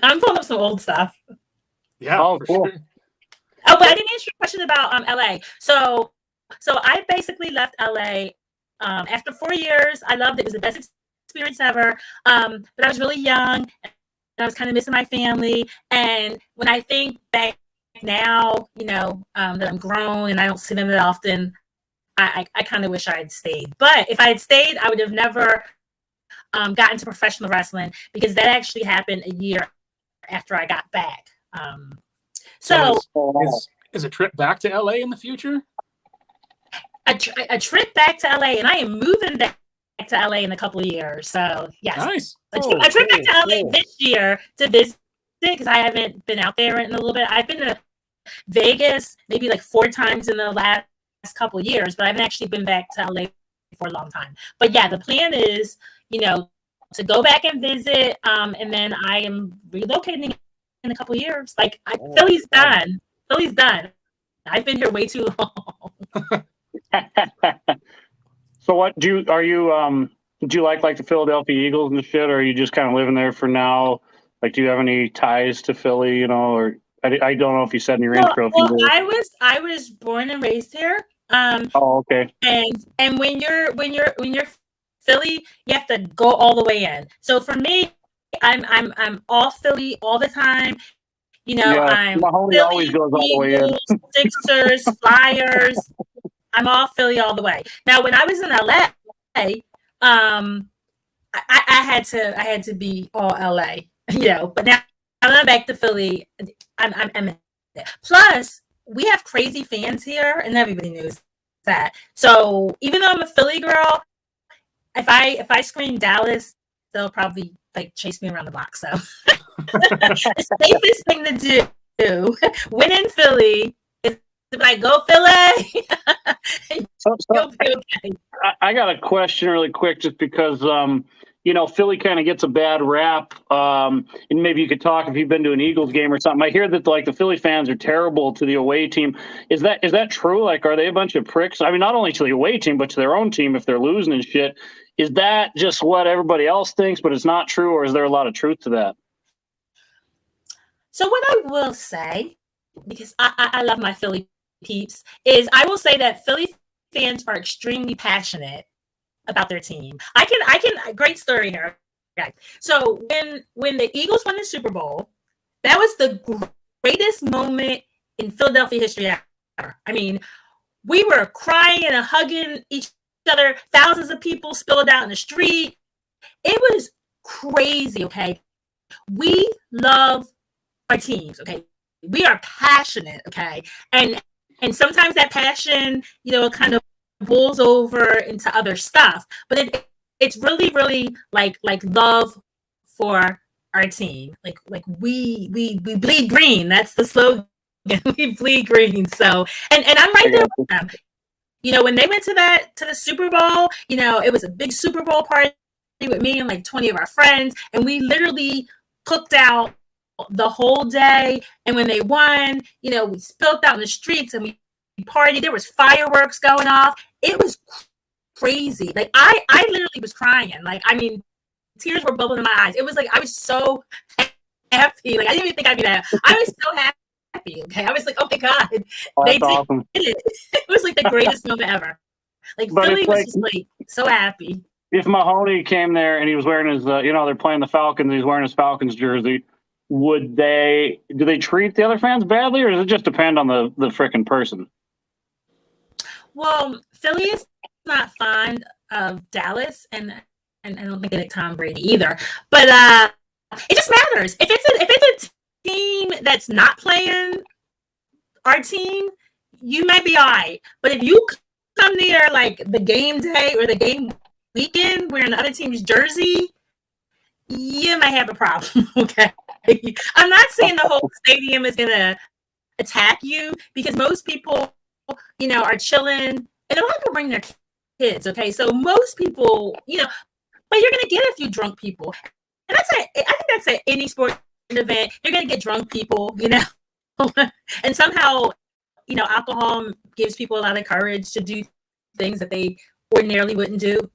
I'm pulling up some old stuff. Yeah. Oh, cool. Sure. Oh, but I didn't answer your question about LA. So I basically left LA after 4 years. I loved it. It was the best experience ever. But I was really young, and I was kind of missing my family. And when I think back now, that I'm grown and I don't see them that often, I kind of wish I had stayed. But if I had stayed, I would have never got into professional wrestling, because that actually happened a year after I got back. So is a trip back to LA in the future? A trip back to LA, and I am moving back to LA in a couple of years. So yes, nice. A trip back to LA this year to visit, because I haven't been out there in a little bit. I've been to Vegas maybe like 4 times in the last couple of years, but I haven't actually been back to LA for a long time. But yeah, the plan is, to go back and visit, and then I am relocating in a couple of years. Like Philly's done. Philly's done. I've been here way too long. So what do you like the Philadelphia Eagles and the shit, or are you just kind of living there for now? Like, do you have any ties to Philly, or I don't know if you said in your intro. Well, I was born and raised here. Oh, okay. And when you're Philly, you have to go all the way in. So for me, I'm all Philly all the time. I'm my homie Philly, always goes all the way in. Sixers, Flyers. I'm all Philly all the way. Now, when I was in LA, I had to be all LA, but now I'm back to Philly. I'm plus we have crazy fans here, and everybody knows that. So even though I'm a Philly girl, if I scream Dallas, they'll probably like chase me around the block. So the safest thing to do when in Philly is to like go Philly. You'll be okay. I got a question really quick, just because Philly kind of gets a bad rap, and maybe you could talk if you've been to an Eagles game or something. I hear that like the Philly fans are terrible to the away team. Is that true? Like, are they a bunch of pricks? I mean, not only to the away team, but to their own team if they're losing and shit. Is that just what everybody else thinks, but it's not true, or is there a lot of truth to that? So what I will say, because I love my Philly peeps, is I will say that Philly fans are extremely passionate about their team. I can great story here. Okay. So when the Eagles won the Super Bowl, that was the greatest moment in Philadelphia history ever. I mean, we were crying and hugging each other. Thousands of people spilled out in the street. It was crazy, okay? We love our teams, okay? We are passionate, okay? And sometimes that passion, kind of boils over into other stuff. But it's really, really like love for our team. Like we bleed green. That's the slogan. We bleed green. So and I'm right there with them. When they went to the Super Bowl, it was a big Super Bowl party with me and like 20 of our friends, and we literally cooked out the whole day. And when they won, we spilled out in the streets and we partied. There was fireworks going off. It was crazy. Like I literally was crying. Like, I mean, tears were bubbling in my eyes. It was like I was so happy. Like I didn't even think I'd be that. I was so happy. Okay, I was like, oh my god, they did awesome. it. It was like the greatest moment ever. Like Philly was just like so happy. If Mahoney came there and he was wearing his, they're playing the Falcons, he's wearing his Falcons jersey, do they treat the other fans badly, or does it just depend on the frickin' person? Well, Philly is not fond of Dallas, and I don't think they like Tom Brady either. But it just matters. If it's a team that's not playing our team, you might be all right. But if you come near like the game day or the game weekend wearing the other team's jersey, you might have a problem. Okay. I'm not saying the whole stadium is gonna attack you, because most people, are chilling, and a lot of people bring their kids. Okay, so most people, but you're gonna get a few drunk people, and I think that's at any sport event. You're gonna get drunk people, and somehow, alcohol gives people a lot of courage to do things that they ordinarily wouldn't do.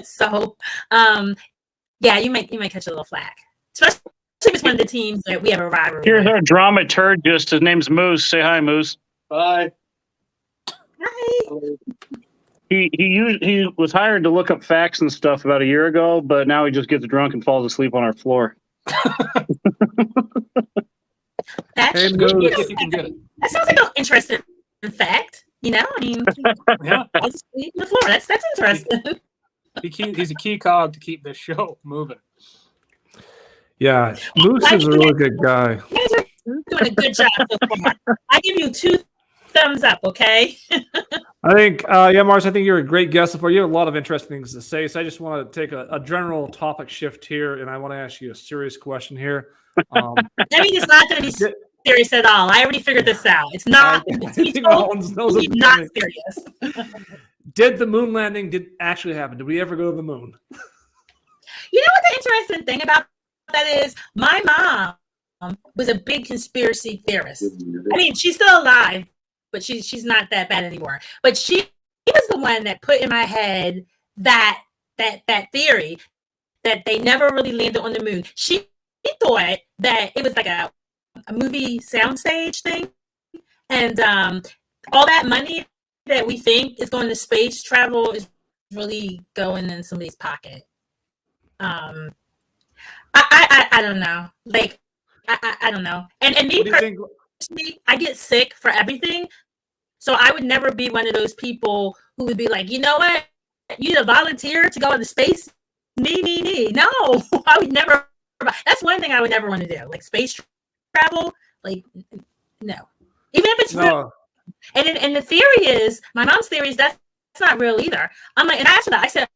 So, yeah, you might catch a little flack, especially if it's one of the teams that we have a rivalry. Here's our dramaturgist. His name's Moose. Say hi, Moose. Bye. Hi. He was hired to look up facts and stuff about a year ago, but now he just gets drunk and falls asleep on our floor. That's good if you can get it. That sounds like an interesting fact. I mean, Yeah, I'll just sleep on the floor. That's interesting. he's a key cog to keep this show moving. Yeah, Moose is a really good guy. You guys are doing a good job so far. I give you 2 thumbs up, okay? I think, Mars, I think you're a great guest so far. You have a lot of interesting things to say, so I just want to take a general topic shift here, and I want to ask you a serious question here. I mean, it's not going to be serious at all. I already figured this out. It's not. It's not serious. Did the moon landing actually happen? Did we ever go to the moon? You know what the interesting thing about that is? My mom was a big conspiracy theorist. I mean, she's still alive, but she's not that bad anymore. But she was the one that put in my head that theory that they never really landed on the moon. She thought that it was like a movie soundstage thing, and all that money that we think is going to space travel is really going in somebody's pocket. I don't know. Like I don't know. And me personally, I get sick for everything. So I would never be one of those people who would be like, you know what? You need a volunteer to go into space? Me. No, I would never That's one thing I would never want to do. Like space travel, like no. Even if it's real. And the theory is, my mom's theory is that's not real either. I'm like, and I asked her that. I said,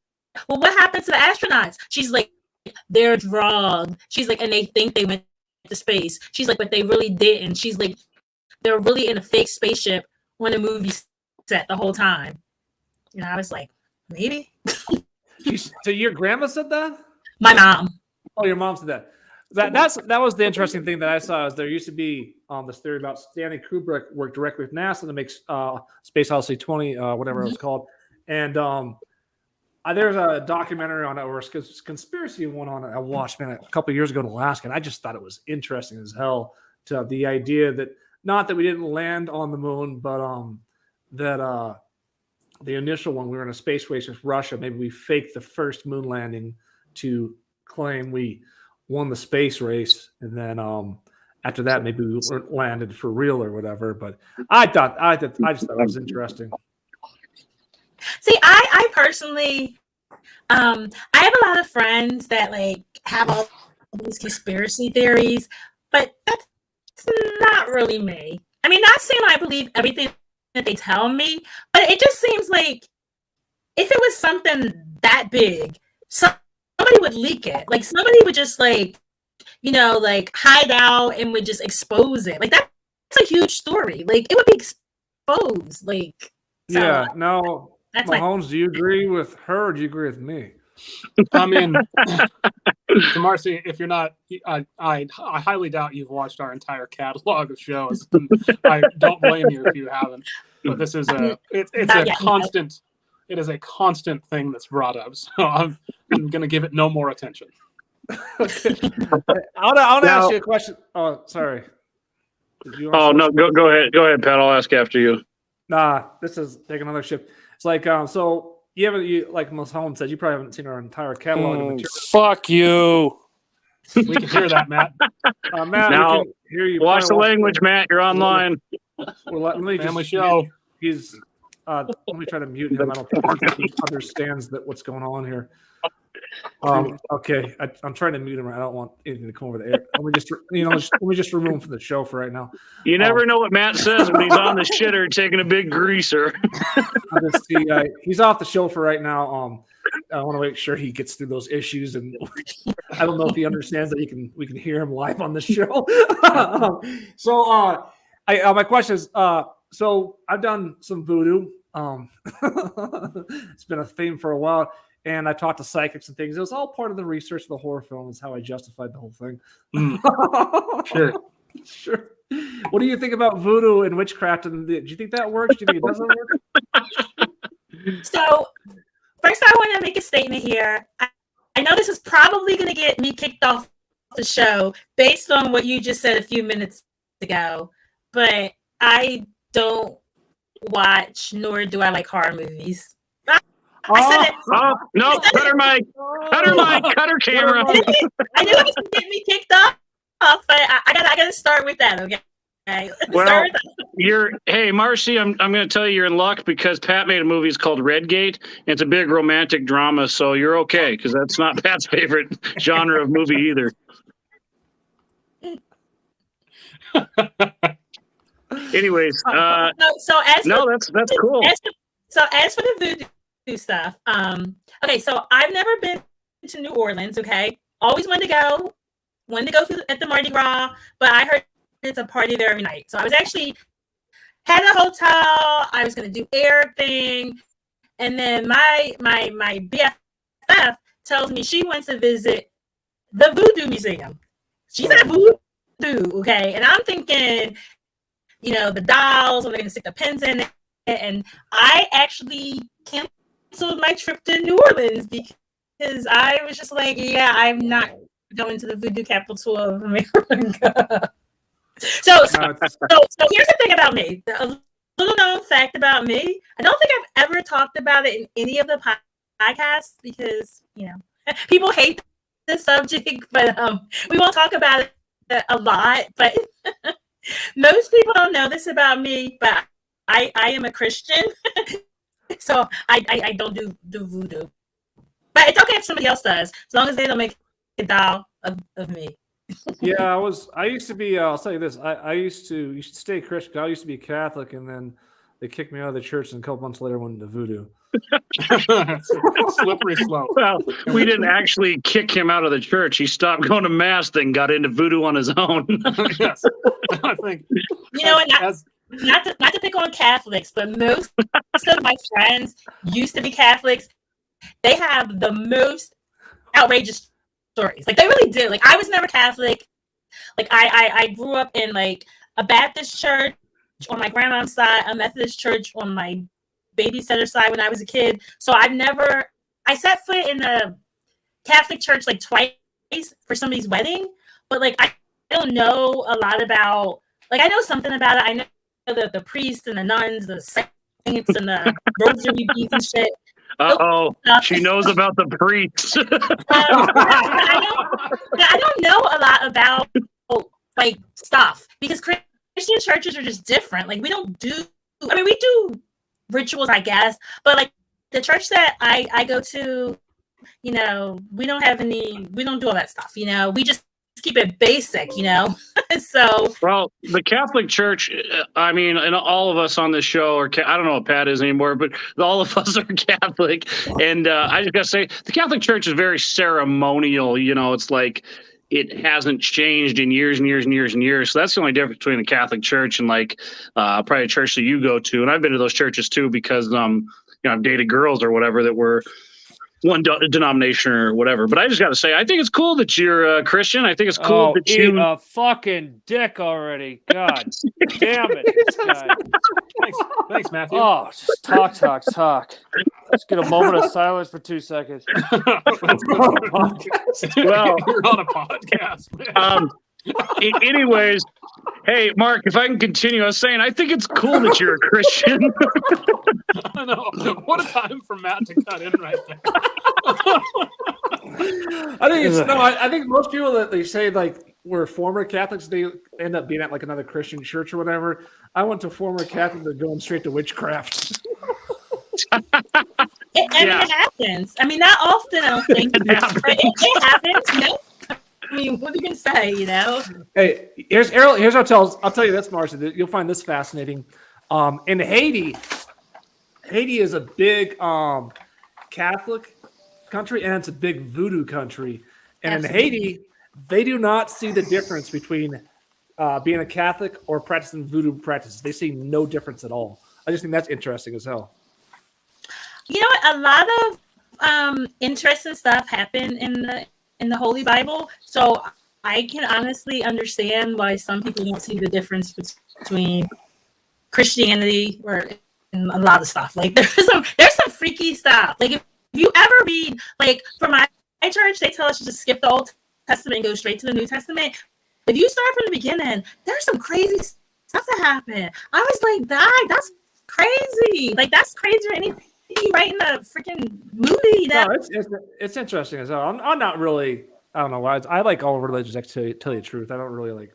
well, what happened to the astronauts? She's like, they're drugged. She's like, and they think they went to space. She's like, but they really didn't. She's like, they're really in a fake spaceship on a movie set the whole time. And I was like, maybe. So your grandma said that? My mom. Oh, your mom said that. That was the interesting thing that I saw. Is there used to be this theory about Stanley Kubrick worked directly with NASA to make Space Odyssey 20, whatever it was called, and there's a documentary on it or a conspiracy one on it I watched a couple of years ago in Alaska, and I just thought it was interesting as hell to the idea that not that we didn't land on the moon, but that the initial one we were in a space race with Russia. Maybe we faked the first moon landing to claim we won the space race, and then after that maybe we weren't landed for real or whatever. But I just thought it was interesting. See, I personally, I have a lot of friends that like have all these conspiracy theories, but that's not really me. I mean, not saying I believe everything that they tell me, but it just seems like if it was something that big, somebody would leak it. Like somebody would just like, like hide out and would just expose it. Like that's a huge story. Like it would be exposed. Like so, yeah, no. Mahomes, do you agree with her or do you agree with me? I mean, so Marcy, if you're not, I highly doubt you've watched our entire catalog of shows. I don't blame you if you haven't. But this is it is a constant thing that's brought up. So I'm going to give it no more attention. Okay. I want to ask you a question. Oh, sorry. No, go ahead, Pat. I'll ask after you. Nah, this is take another shift. It's like so you like most Holmes said, you probably haven't seen our entire catalog of material. Fuck you. We can hear that, Matt. Matt, now, we can hear you. Watch the language, Matt. You're online. Well, let me Family just show. He's let me try to mute him. I don't think he understands what's going on here. Okay, I'm trying to mute him. I don't want anything to come over the air. Let me just remove him from the show for right now. You never know what Matt says when he's on the shitter taking a big greaser. He's off the show for right now. I want to make sure he gets through those issues, and I don't know if he understands that we can hear him live on the show. My question is, so I've done some voodoo. It's been a theme for a while. And I talked to psychics and things. It was all part of the research of the horror film. Is how I justified the whole thing. Sure. What do you think about voodoo and witchcraft? And do you think that works? Do you think it doesn't work? So, first, I want to make a statement here. I know this is probably going to get me kicked off the show based on what you just said a few minutes ago, but I don't watch nor do I like horror movies. I said it. No, cut her mic. Cut her camera. I knew it was going to get me kicked off, but I gotta start with that, okay? Well, hey, Marcy, I'm going to tell you you're in luck because Pat made a movie. It's called Redgate. It's a big romantic drama, so you're okay because that's not Pat's favorite genre of movie either. Anyways, that's cool. As for the voodoo stuff, okay, so I've never been to New Orleans. Okay, always wanted to go at the Mardi Gras, but I heard it's a party there every night. So I was actually had a hotel. I was going to do everything, and then my BFF tells me she wants to visit the Voodoo Museum. She's at voodoo, okay, and I'm thinking, the dolls, or they're going to stick the pins in it, and I actually canceled my trip to New Orleans because I was just like, I'm not going to the voodoo capital of America. So here's the thing about me. A little known fact about me. I don't think I've ever talked about it in any of the podcasts because, people hate the subject, but we won't talk about it a lot. But most people don't know this about me, but I am a Christian. So I don't do voodoo. But it's okay if somebody else does, as long as they don't make doll of me. Yeah, I used to be. I'll tell you this. You should stay Christian. I used to be Catholic, and then they kicked me out of the church, and a couple months later, went into voodoo. Slippery slope. Well, we didn't actually kick him out of the church. He stopped going to mass, then got into voodoo on his own. Yes, I think. Not to pick on Catholics, but most of my friends used to be Catholics. They have the most outrageous stories. Like they really do. Like I was never Catholic. Like I grew up in like a Baptist church on my grandma's side, a Methodist church on my babysitter side when I was a kid. So I set foot in a Catholic church like twice for somebody's wedding, but like I don't know a lot about, like I know something about it. I know the priests and the nuns, the saints and the rosary beads and shit. She knows about the priests. I don't know a lot about like stuff because Christian churches are just different. Like we do rituals, I guess, but like the church that I go to, we don't do all that stuff. We just keep it basic, So well, the Catholic Church, I mean, and all of us on this show are, I don't know what Pat is anymore, but all of us are Catholic. And I just got to say, the Catholic Church is very ceremonial. It's like it hasn't changed in years and years and years and years. So that's the only difference between the Catholic Church and like probably a church that you go to. And I've been to those churches too because I've dated girls or whatever that were one denomination or whatever. But I just got to say, I think it's cool that you're a Christian. I think it's cool that you eat a fucking dick already. God damn it, this guy. Thanks, Matthew. Oh, just talk. Let's get a moment of silence for 2 seconds. Well, you're on a podcast. Anyways, hey, Mark, if I can continue, I was saying, I think it's cool that you're a Christian. I know. What a time for Matt to cut in right there. I think most people that they say like were former Catholics, they end up being at like another Christian church or whatever. I went to former Catholic, they're going straight to witchcraft. It happens. I mean, not often, I don't think. It happens, I mean, what are you gonna say? Hey, here's I'll tell you this, Marcy. You'll find this fascinating. In Haiti is a big Catholic country, and it's a big voodoo country. And Absolutely. In Haiti, they do not see the difference between being a Catholic or practicing voodoo practices. They see no difference at all. I just think that's interesting as hell. A lot of interesting stuff happen in the Holy Bible. So I can honestly understand why some people don't see the difference between Christianity or a lot of stuff. Like there's some freaky stuff. Like if you ever read, like for my church, they tell us to just skip the Old Testament and go straight to the New Testament. If you start from the beginning, there's some crazy stuff that happened. I was like, that's crazy. Like that's crazier than anything you write in a freaking movie. No, it's interesting as hell. I'm not really. I don't know why. I like all religions. To tell you the truth, I don't really like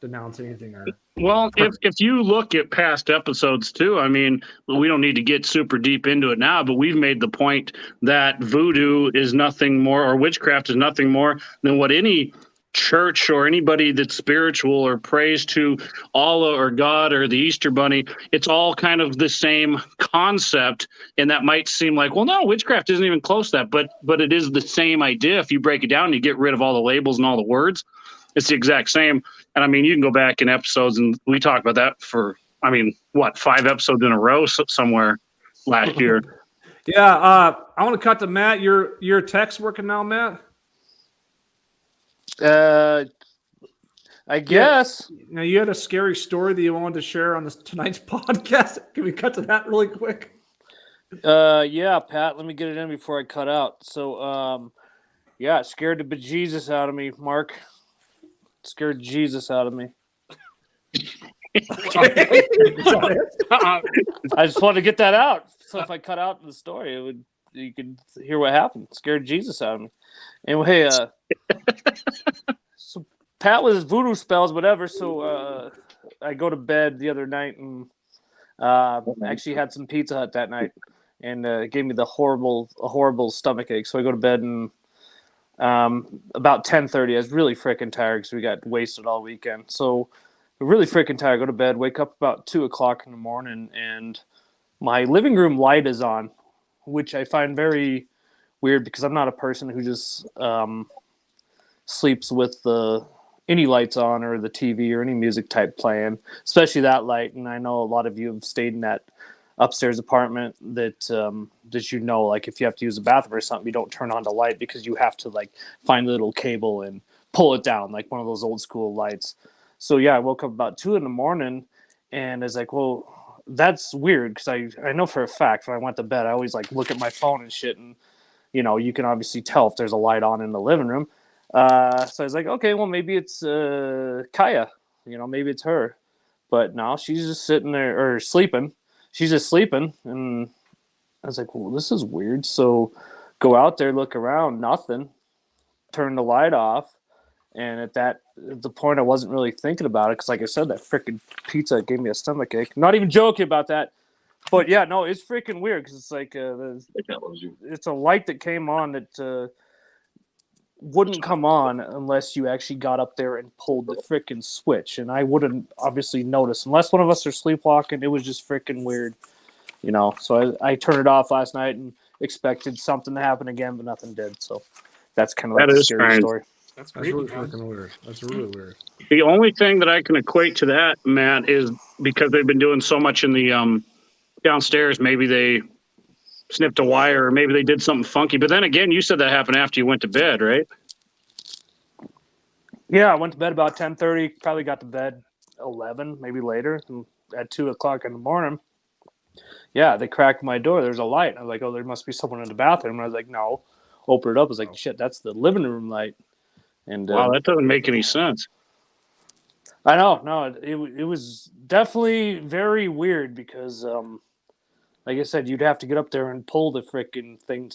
denounce anything. Well, if you look at past episodes too, I mean, we don't need to get super deep into it now, but we've made the point that voodoo is nothing more, or witchcraft is nothing more than what any church or anybody that's spiritual or prays to Allah or God or the Easter Bunny, it's all kind of the same concept. And that might seem like, well, no, witchcraft isn't even close to that, but it is the same idea. If you break it down and you get rid of all the labels and all the words, it's the exact same. And I mean, you can go back in episodes and we talked about that for, 5 episodes in a row somewhere last year. Yeah. I want to cut to Matt. Your text working now, Matt? I guess. Now you had a scary story that you wanted to share on tonight's podcast. Can we cut to that really quick? Yeah, Pat. Let me get it in before I cut out. So, it scared the bejesus out of me, Mark. It scared Jesus out of me. I just wanted to get that out. So if I cut out the story, you could hear what happened. It scared Jesus out of me. Anyway, so Pat with his voodoo spells, whatever. So I go to bed the other night and actually had some Pizza Hut that night, and it gave me a horrible stomach ache. So I go to bed and About 10:30. I was really freaking tired because we got wasted all weekend. So really freaking tired. Go to bed. Wake up about 2:00 in the morning, and my living room light is on, which I find very weird because I'm not a person who just sleeps with any lights on or the TV or any music type playing, especially that light. And I know a lot of you have stayed in that upstairs apartment that like if you have to use a bathroom or something, you don't turn on the light because you have to like find the little cable and pull it down like one of those old school lights. So yeah, I woke up about 2 a.m. and I was like, well, that's weird because I know for a fact when I went to bed, I always like look at my phone and shit, and you can obviously tell if there's a light on in the living room. So I was like, okay, well maybe it's Kaya, maybe it's her, but no, she's just sitting there or sleeping. She's just sleeping, and I was like, well, this is weird. So go out there, look around, nothing. Turn the light off, and at the point I wasn't really thinking about it because, like I said, that freaking pizza gave me a stomach ache. Not even joking about that, but yeah, no, it's freaking weird because it's like it's a light that came on that wouldn't come on unless you actually got up there and pulled the freaking switch, and I wouldn't obviously notice unless one of us are sleepwalking. It was just freaking weird, so I turned it off last night and expected something to happen again, but nothing did. So that's kind of like a scary story. That's really freaking weird. That's really weird. The only thing that I can equate to that, Matt, is because they've been doing so much in the downstairs, maybe they snipped a wire, or maybe they did something funky. But then again, you said that happened after you went to bed, right? Yeah, I went to bed about 10:30. Probably got to bed 11, maybe later. And at 2:00 in the morning, yeah, they cracked my door. There's a light. I was like, oh, there must be someone in the bathroom. And I was like, no. Open it up. I was like, shit, that's the living room light. And wow, that doesn't make any sense. I know. No, it was definitely very weird because, like I said, you'd have to get up there and pull the freaking thing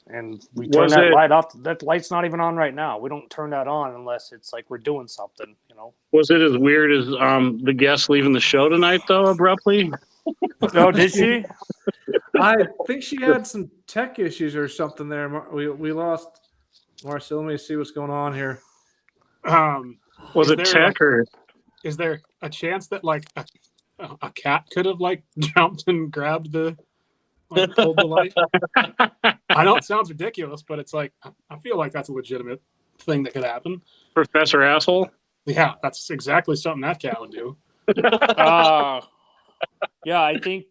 and we turn that light off. That light's not even on right now. We don't turn that on unless it's like we're doing something, Was it as weird as the guest leaving the show tonight, though, abruptly? Oh, did she? I think she had some tech issues or something there. We lost Marcy. Let me see what's going on here. Was it tech or? Is there a chance that like a cat could have like jumped and grabbed pulled the light? I know it sounds ridiculous, but it's like I feel like that's a legitimate thing that could happen. Professor Asshole? Yeah, that's exactly something that cat would do. Yeah, I think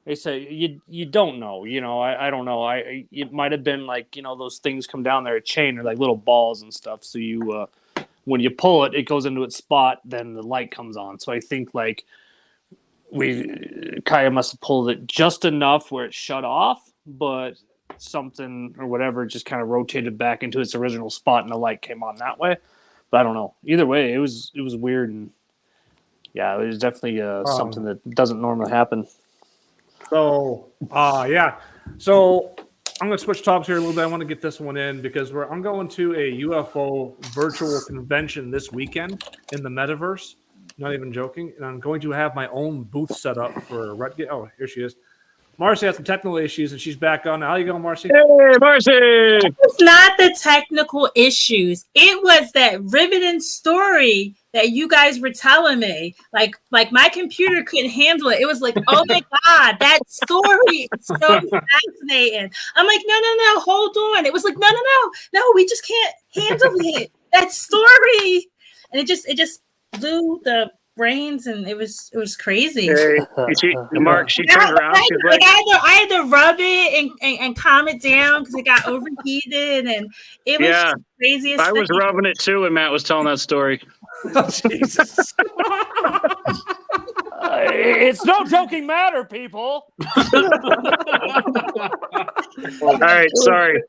they say you don't know, I don't know. It might have been like, those things come down there a chain or like little balls and stuff. So you when you pull it, it goes into its spot, then the light comes on. So I think like Kaya must have pulled it just enough where it shut off, but something or whatever just kind of rotated back into its original spot and the light came on that way. But I don't know. Either way, it was weird, and yeah, it was definitely something that doesn't normally happen. So yeah. So I'm going to switch topics here a little bit. I want to get this one in because I'm going to a UFO virtual convention this weekend in the Metaverse. Not even joking. And I'm going to have my own booth set up for Redgate. Oh, here she is. Marcy had some technical issues, and she's back on. How you going, Marcy? Hey, Marcy! It's not the technical issues. It was that riveting story that you guys were telling me. Like my computer couldn't handle it. It was like, oh my God, that story is so fascinating. I'm like, no, hold on. It was like, no, we just can't handle it. That story. And it just blew the brains, and it was crazy. Hey, Mark, she turned around. I had to rub it and calm it down because it got overheated, and it was the craziest. I was rubbing it too, and Matt was telling that story. Jesus. It's no joking matter, people. All right, sorry.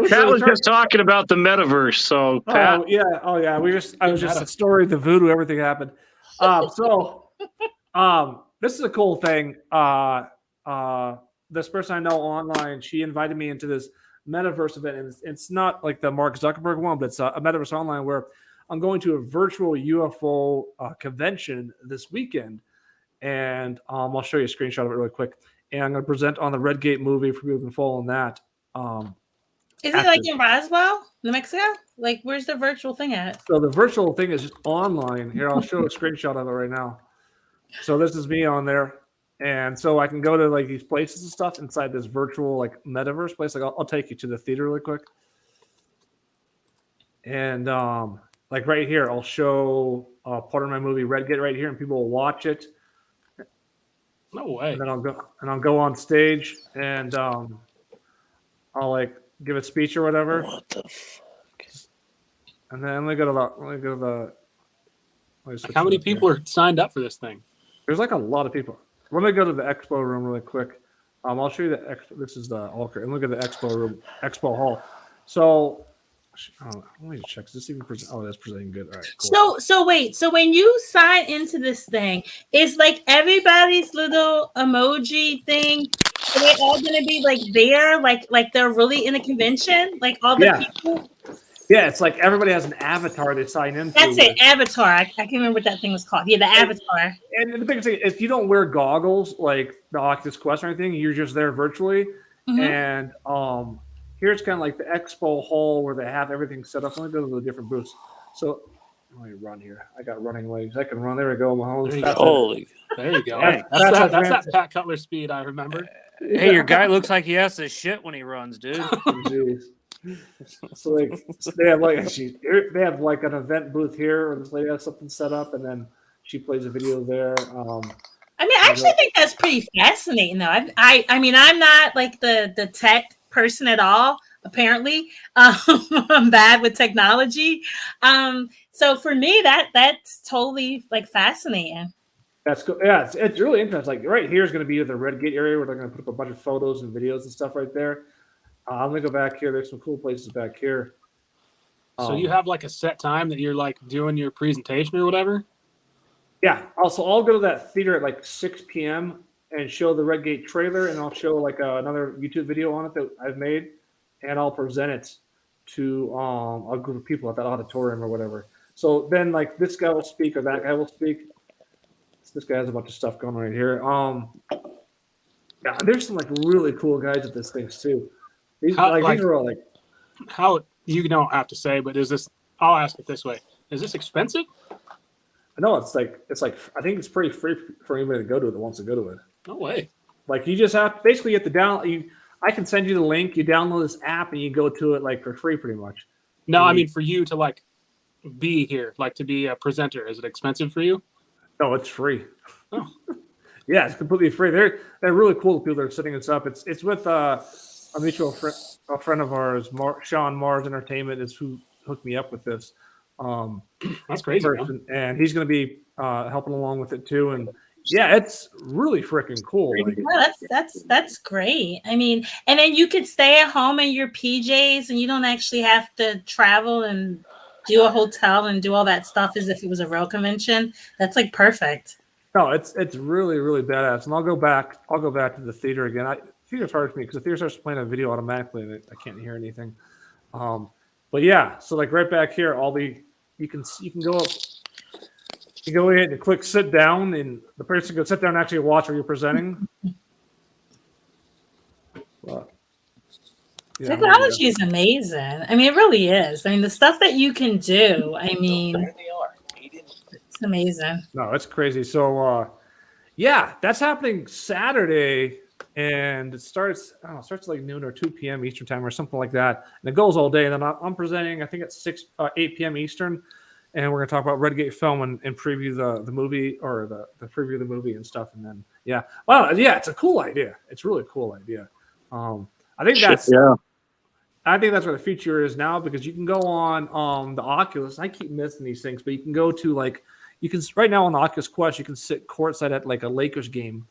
Pat was just talking about the metaverse, so Pat. Oh yeah. I was just a story, the voodoo, everything happened. This is a cool thing. This person I know online, she invited me into this Metaverse event, and it's not like the Mark Zuckerberg one, but it's a Metaverse online where I'm going to a virtual UFO convention this weekend, and I'll show you a screenshot of it really quick. And I'm going to present on the Redgate movie for people who've been following that. Is it like in Roswell, New Mexico? Like, where's the virtual thing at? So the virtual thing is just online. Here, I'll show a screenshot of it right now. So this is me on there. And so I can go to like these places and stuff inside this virtual like metaverse place. Like I'll take you to the theater really quick. And like right here, I'll show part of my movie Red Gate right here, and people will watch it. No way. And then I'll go on stage and I'll like give a speech or whatever. What the fuck? And then let me go to the. Like how many people are signed up for this thing? There's like a lot of people. Let me go to the expo room really quick. I'll show you the expo. This is the Alker. And look at the expo room, expo hall. So, let me check. Is this even present? Oh, that's presenting good. All right. Cool. So wait. So when you sign into this thing, is like everybody's little emoji thing? Are they all going to be like there, like they're really in a convention, like all the people? Yeah, it's like everybody has an avatar they sign into. That's it, avatar. I can't remember what that thing was called. Yeah, the avatar. And the biggest thing, if you don't wear goggles like the Oculus Quest or anything, you're just there virtually. Mm-hmm. And here's kind of like the expo hall where they have everything set up. Let me go to the different booths. So let me run here. I got running legs. I can run. There we go. Holy. There you go. That's that Pat Cutler speed I remember. Hey, your guy looks like he has to shit when he runs, dude. Jeez. So like they have like an event booth here, or this lady has something set up, and then she plays a video there. I mean, I actually think that's pretty fascinating, though. I mean, I'm not like the tech person at all. Apparently, I'm bad with technology. So for me, that's totally like fascinating. That's cool. Yeah, it's really interesting. Like right here is going to be the Red Gate area where they're going to put up a bunch of photos and videos and stuff right there. I'm going to go back here. There's some cool places back here. So you have like a set time that you're like doing your presentation or whatever? Yeah. Also, I'll go to that theater at like 6 p.m. and show the Red Gate trailer, and I'll show like another YouTube video on it that I've made, and I'll present it to a group of people at that auditorium or whatever. So then like this guy will speak or that guy will speak. This guy has a bunch of stuff going right here. Yeah, there's some like really cool guys at this thing too. These are all like how you don't have to say, but is this? I'll ask it this way: is this expensive? No, it's like I think it's pretty free for anybody to go to it that wants to go to it. No way. Like you just have basically you have to download. I can send you the link. You download this app and you go to it like for free, pretty much. No, I mean for you to like be here, like to be a presenter, is it expensive for you? No, it's free. Oh. Yeah, it's completely free. They're really cool people that are setting this up. It's with a mutual friend of ours, Sean Mars Entertainment, is who hooked me up with this. That's crazy, and he's going to be helping along with it too. And yeah, it's really freaking cool. Like, well, that's great. I mean, and then you could stay at home in your PJs, and you don't actually have to travel and do a hotel and do all that stuff as if it was a real convention. That's like perfect. No, it's really, really badass. And I'll go back to the theater again. Theater charged me because the theater starts playing a video automatically and I can't hear anything. But yeah, so like right back here, you can go up, you go ahead and click sit down, and the person can sit down and actually watch what you're presenting. Technology is amazing. I mean, it really is. I mean, the stuff that you can do, I mean, it's amazing. No, it's crazy. So, yeah, that's happening Saturday, and it starts like noon or 2 p.m. Eastern time or something like that. And it goes all day. And then I'm presenting, I think it's 8 p.m. Eastern, and we're going to talk about Red Gate film and preview the movie or the preview of the movie and stuff. And then, yeah. Well, yeah, it's a cool idea. It's really a cool idea. I think that's where the future is now, because you can go on the Oculus. I keep missing these things, but you can go to right now on the Oculus Quest, you can sit courtside at like a Lakers game.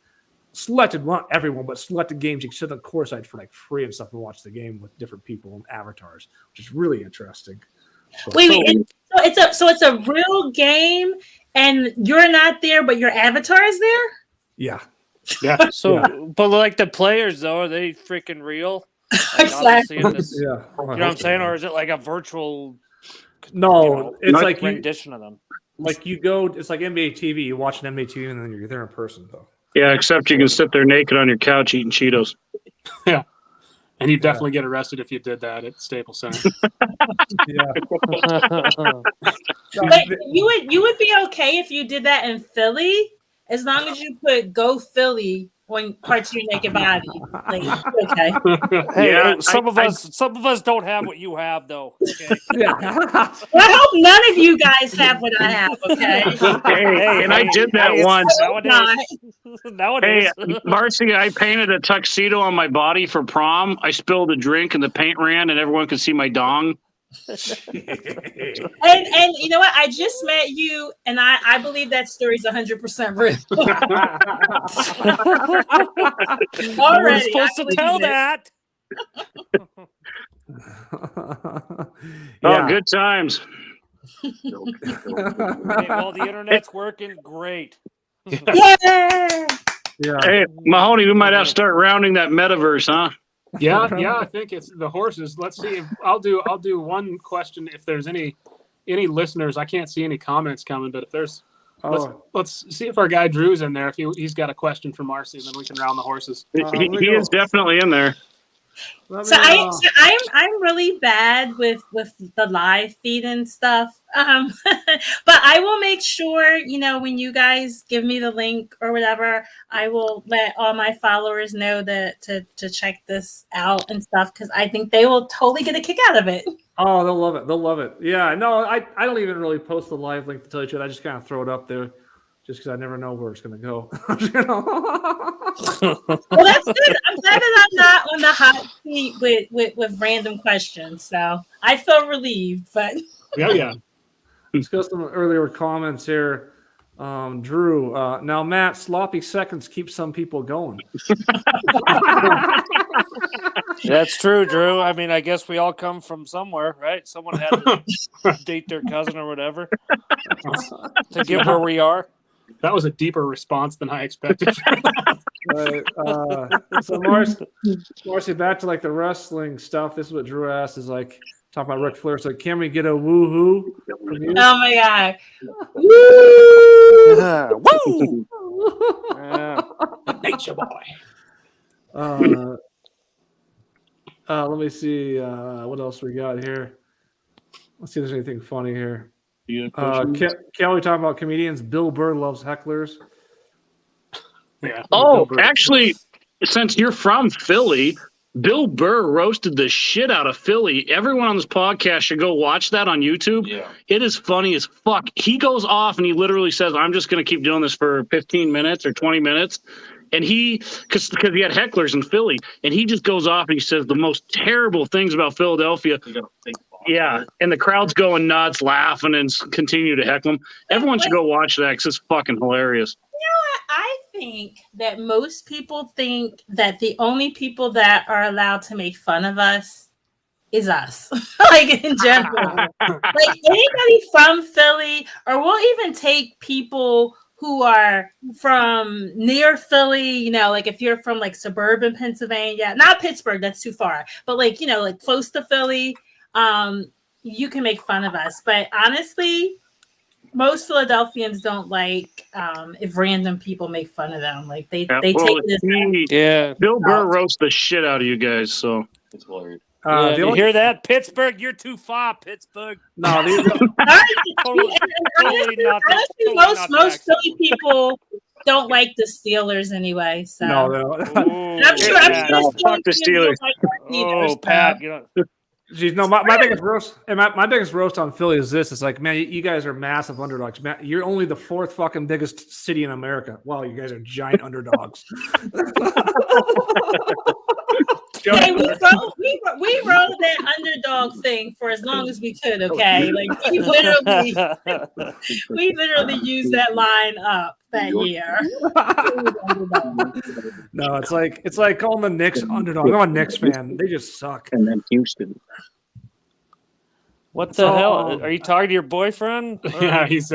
Selected, not everyone, but selected games. You can sit on courtside for like free and stuff and watch the game with different people and avatars, which is really interesting. So it's a real game, and you're not there, but your avatar is there. Yeah. Yeah. So, but like the players though, are they freaking real? Like, Exactly. you know what I'm saying, or is it like a virtual? No, it's like rendition of them. Like you go, it's like NBA TV. You watch an NBA TV, and then you're there in person, though. Yeah, except you can sit there naked on your couch eating Cheetos. Yeah. And you definitely get arrested if you did that at Staples Center. Yeah. But you would be okay if you did that in Philly, as long as you put "Go Philly" on parts of your naked body. Like, okay. Hey, some of us don't have what you have, though. Okay. Yeah. Well, I hope none of you guys have what I have. Okay. Hey, and I did that once. Nowadays. Hey, Marcy, I painted a tuxedo on my body for prom. I spilled a drink and the paint ran, and everyone could see my dong. And you know what? I just met you, and I believe that story is 100% real. You were supposed to tell that. Oh, good times. Hey, well, the internet's working great. Yeah. Yeah. Hey, Mahoney, we might have to start rounding that metaverse, huh? Yeah, I think it's the horses. Let's see if I'll do one question if there's any listeners. I can't see any comments coming, but if there's let's see if our guy Drew's in there. If he's got a question for Marcy, then we can round the horses. He is definitely in there. So I'm really bad with the live feed and stuff. But I will make sure, when you guys give me the link or whatever, I will let all my followers know that to check this out and stuff, because I think they will totally get a kick out of it. Oh, they'll love it. They'll love it. Yeah, no, I don't even really post the live link to tell you the truth. I just kind of throw it up there just because I never know where it's going to go. Well, that's good. I'm glad that I'm not on the hot seat with random questions. So I feel relieved, but Yeah. Let's go some earlier comments here. Drew, now Matt, sloppy seconds keep some people going. That's true, Drew. I mean, I guess we all come from somewhere, right? Someone had to date their cousin or whatever to get where we are. That was a deeper response than I expected. Right. So Marcy, back to like the wrestling stuff. This is what Drew asked, is like talking about Ric Flair. So can we get a woohoo from you? oh my god, Woo! Nature boy. Let me see what else we got here. Let's see if there's anything funny here. Can we talk about comedians? Bill Burr loves hecklers. Yeah. Oh, actually, since you're from Philly, Bill Burr roasted the shit out of Philly. Everyone on this podcast should go watch that on YouTube. Yeah. It is funny as fuck. He goes off and he literally says, I'm just going to keep doing this for 15 minutes or 20 minutes. And because he had hecklers in Philly, and he just goes off and he says the most terrible things about Philadelphia. Yeah, and the crowd's going nuts, laughing, and continue to heckle him. Everyone should go watch that because it's fucking hilarious. You know what? I think that most people think that the only people that are allowed to make fun of us is us, like in general. Like anybody from Philly, or we'll even take people who are from near Philly, like if you're from like suburban Pennsylvania, not Pittsburgh, that's too far, but like, like close to Philly, you can make fun of us. But honestly, most Philadelphians don't like if random people make fun of them. Like they take this. Yeah. Bill Burr roasts the shit out of you guys, so it's hilarious. You hear that? Pittsburgh, you're too far, Pittsburgh. No, most Philly people don't like the Steelers anyway. So no. I'm sure fuck the Steelers. Oh, Pat, Geez, no, my biggest roast and my biggest roast on Philly is this. It's like, man, you guys are massive underdogs. Man, you're only the fourth fucking biggest city in America. Wow, you guys are giant underdogs. Hey, we rode that underdog thing for as long as we could. Okay, like we literally used that line up that year. No, it's like calling the Knicks underdog. I'm a Knicks fan. They just suck. And then Houston. What the hell? Are you talking to your boyfriend? Yeah, he's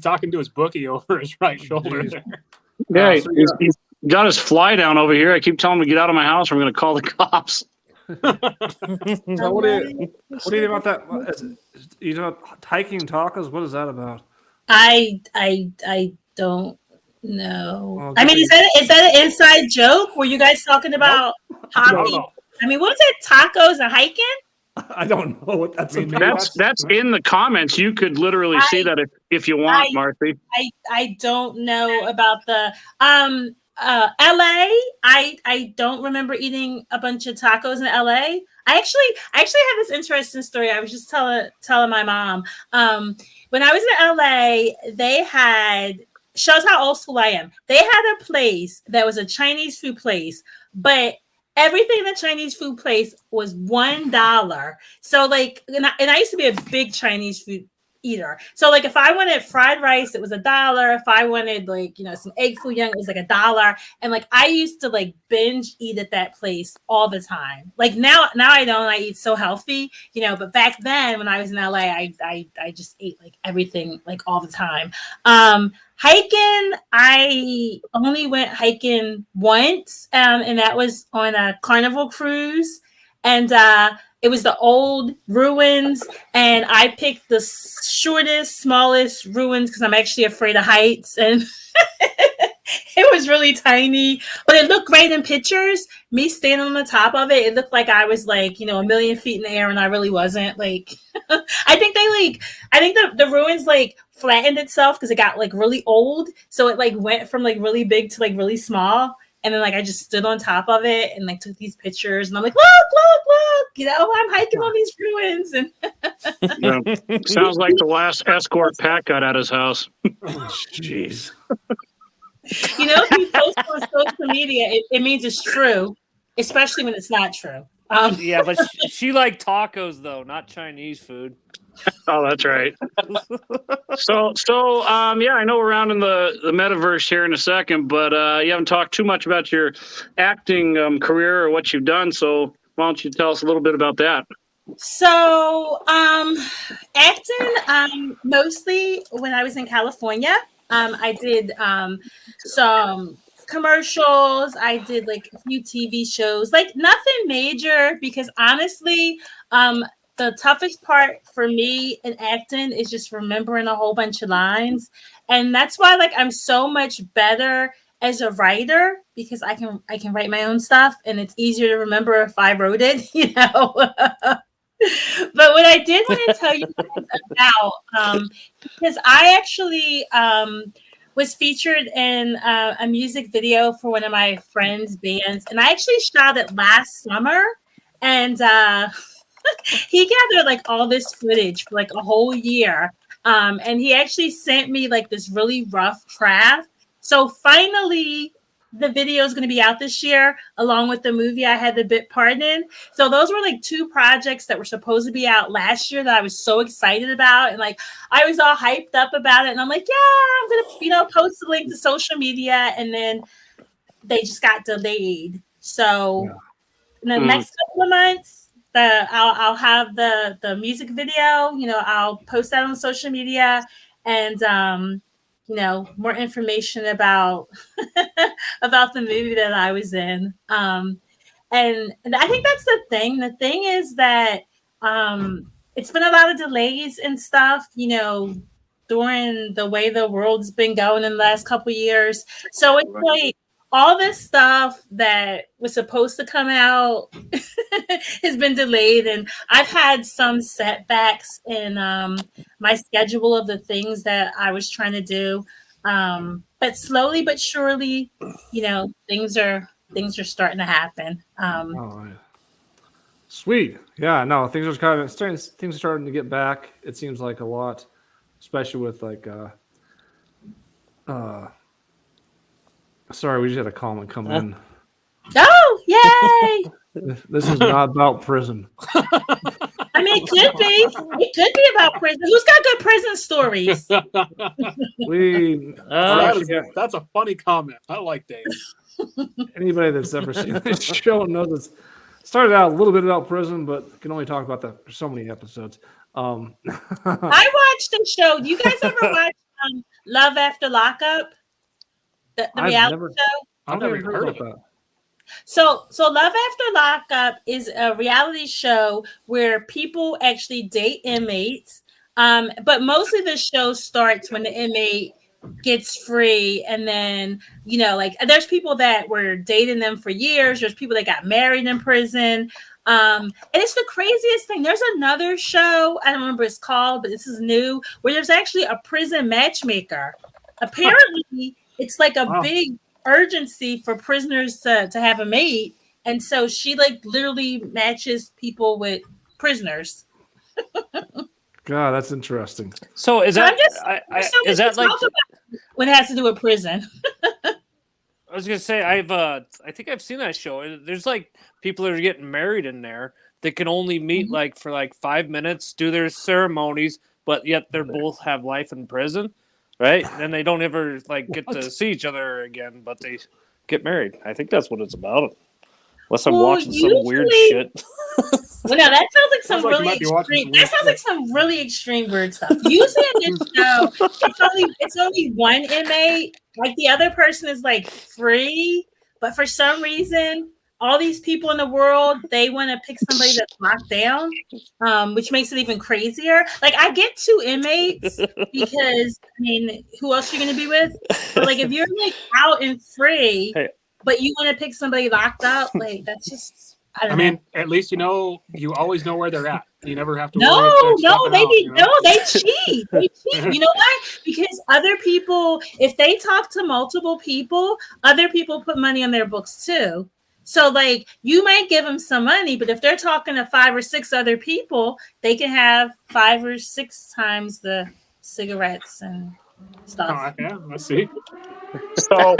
talking to his bookie over his right shoulder. Yeah, he's got his fly down over here. I keep telling him to get out of my house or I'm going to call the cops. So what do you think about that? You know, hiking tacos? What is that about? I don't know. Well, I mean, is that an inside joke? Were you guys talking about hockey? I mean, what was it? Tacos and hiking? I don't know what that's about. That's in the comments. You could literally see that if you want, Marcy. I don't know about the LA. I don't remember eating a bunch of tacos in LA. I actually have this interesting story. I was just telling my mom. When I was in LA, they had, shows how old school I am. They had a place that was a Chinese food place, but everything in the Chinese food place was $1. So like, and I used to be a big Chinese food eater. So like, if I wanted fried rice, it was $1. If I wanted like, some egg foo young, it was like $1. And like, I used to like binge eat at that place all the time. Like now I don't. I eat so healthy, But back then, when I was in LA, I just ate like everything like all the time. Hiking, I only went hiking once, and that was on a Carnival cruise, and it was the old ruins, and I picked the shortest, smallest ruins because I'm actually afraid of heights, and it was really tiny, but it looked great in pictures. Me standing on the top of it, it looked like I was like, a million feet in the air, and I really wasn't. Like, I think the ruins like flattened itself because it got like really old, so it like went from like really big to like really small. And then like I just stood on top of it and like took these pictures, and I'm like, look, I'm hiking on these ruins. And sounds like the last escort Pat got at his house. Jeez. If you post on social media, it means it's true, especially when it's not true. Yeah, but she liked tacos though, not Chinese food. Oh, that's right. So, yeah, I know we're around in the metaverse here in a second, but you haven't talked too much about your acting career or what you've done. So, why don't you tell us a little bit about that? So, acting, mostly when I was in California, I did some commercials. I did like a few TV shows, like nothing major, because honestly, the toughest part for me in acting is just remembering a whole bunch of lines. And that's why like I'm so much better as a writer, because I can write my own stuff and it's easier to remember if I wrote it, But what I did want to tell you guys about, because I actually was featured in a music video for one of my friends' bands, and I actually shot it last summer, and he gathered like all this footage for like a whole year. And he actually sent me like this really rough draft. So finally, the video is going to be out this year, along with the movie I had the bit part in. So those were like two projects that were supposed to be out last year that I was so excited about. And like, I was all hyped up about it. And I'm like, yeah, I'm going to, post the link to social media. And then they just got delayed. So in the next couple of months, I'll have the music video, I'll post that on social media, and more information about about the movie that I was in. And I think that's the thing. The thing is that it's been a lot of delays and stuff, during the way the world's been going in the last couple of years. So it's like all this stuff that was supposed to come out has been delayed, and I've had some setbacks in my schedule of the things that I was trying to do. But slowly but surely, things are starting to happen. Sweet. Yeah, no, things are starting to get back. It seems like a lot, especially with like sorry, we just had a comment come in. Oh, yay! This is not about prison. I mean, it could be. It could be about prison. Who's got good prison stories? That's a funny comment. I like Dave. Anybody that's ever seen this show knows it started out a little bit about prison, but can only talk about that for so many episodes. I watched the show. Do you guys ever watch Love After Lockup? The reality show? I've never heard of that. So Love After Lockup is a reality show where people actually date inmates, but mostly the show starts when the inmate gets free, and then like there's people that were dating them for years. There's people that got married in prison. And it's the craziest thing. There's another show, I don't remember what it's called, but this is new, where there's actually a prison matchmaker. Apparently, it's like a big urgency for prisoners to have a mate, and so she like literally matches people with prisoners. God, that's interesting. So is that is that like when it has to do with prison? I was gonna say I think I've seen that show. There's like people that are getting married in there that can only meet like for like 5 minutes, do their ceremonies, but yet they're both have life in prison, right? And they don't ever like get to see each other again, but they get married. I think that's what it's about. Unless I'm watching some weird shit. Well, no, that sounds like some really extreme. That sounds like some really extreme weird stuff. Usually in this show, it's only one inmate. Like the other person is like free, but for some reason, all these people in the world, they want to pick somebody that's locked down, which makes it even crazier. Like I get 2 inmates because I mean, who else are you going to be with? But like if you're like out and free, but you want to pick somebody locked up, like that's just. I mean, at least you always know where they're at. You never have to. They cheat. They cheat. You know why? Because other people, if they talk to multiple people, other people put money on their books too. So, like, you might give them some money, but if they're talking to 5 or 6 other people, they can have 5 or 6 times the cigarettes and stuff. Yeah, let's see. So,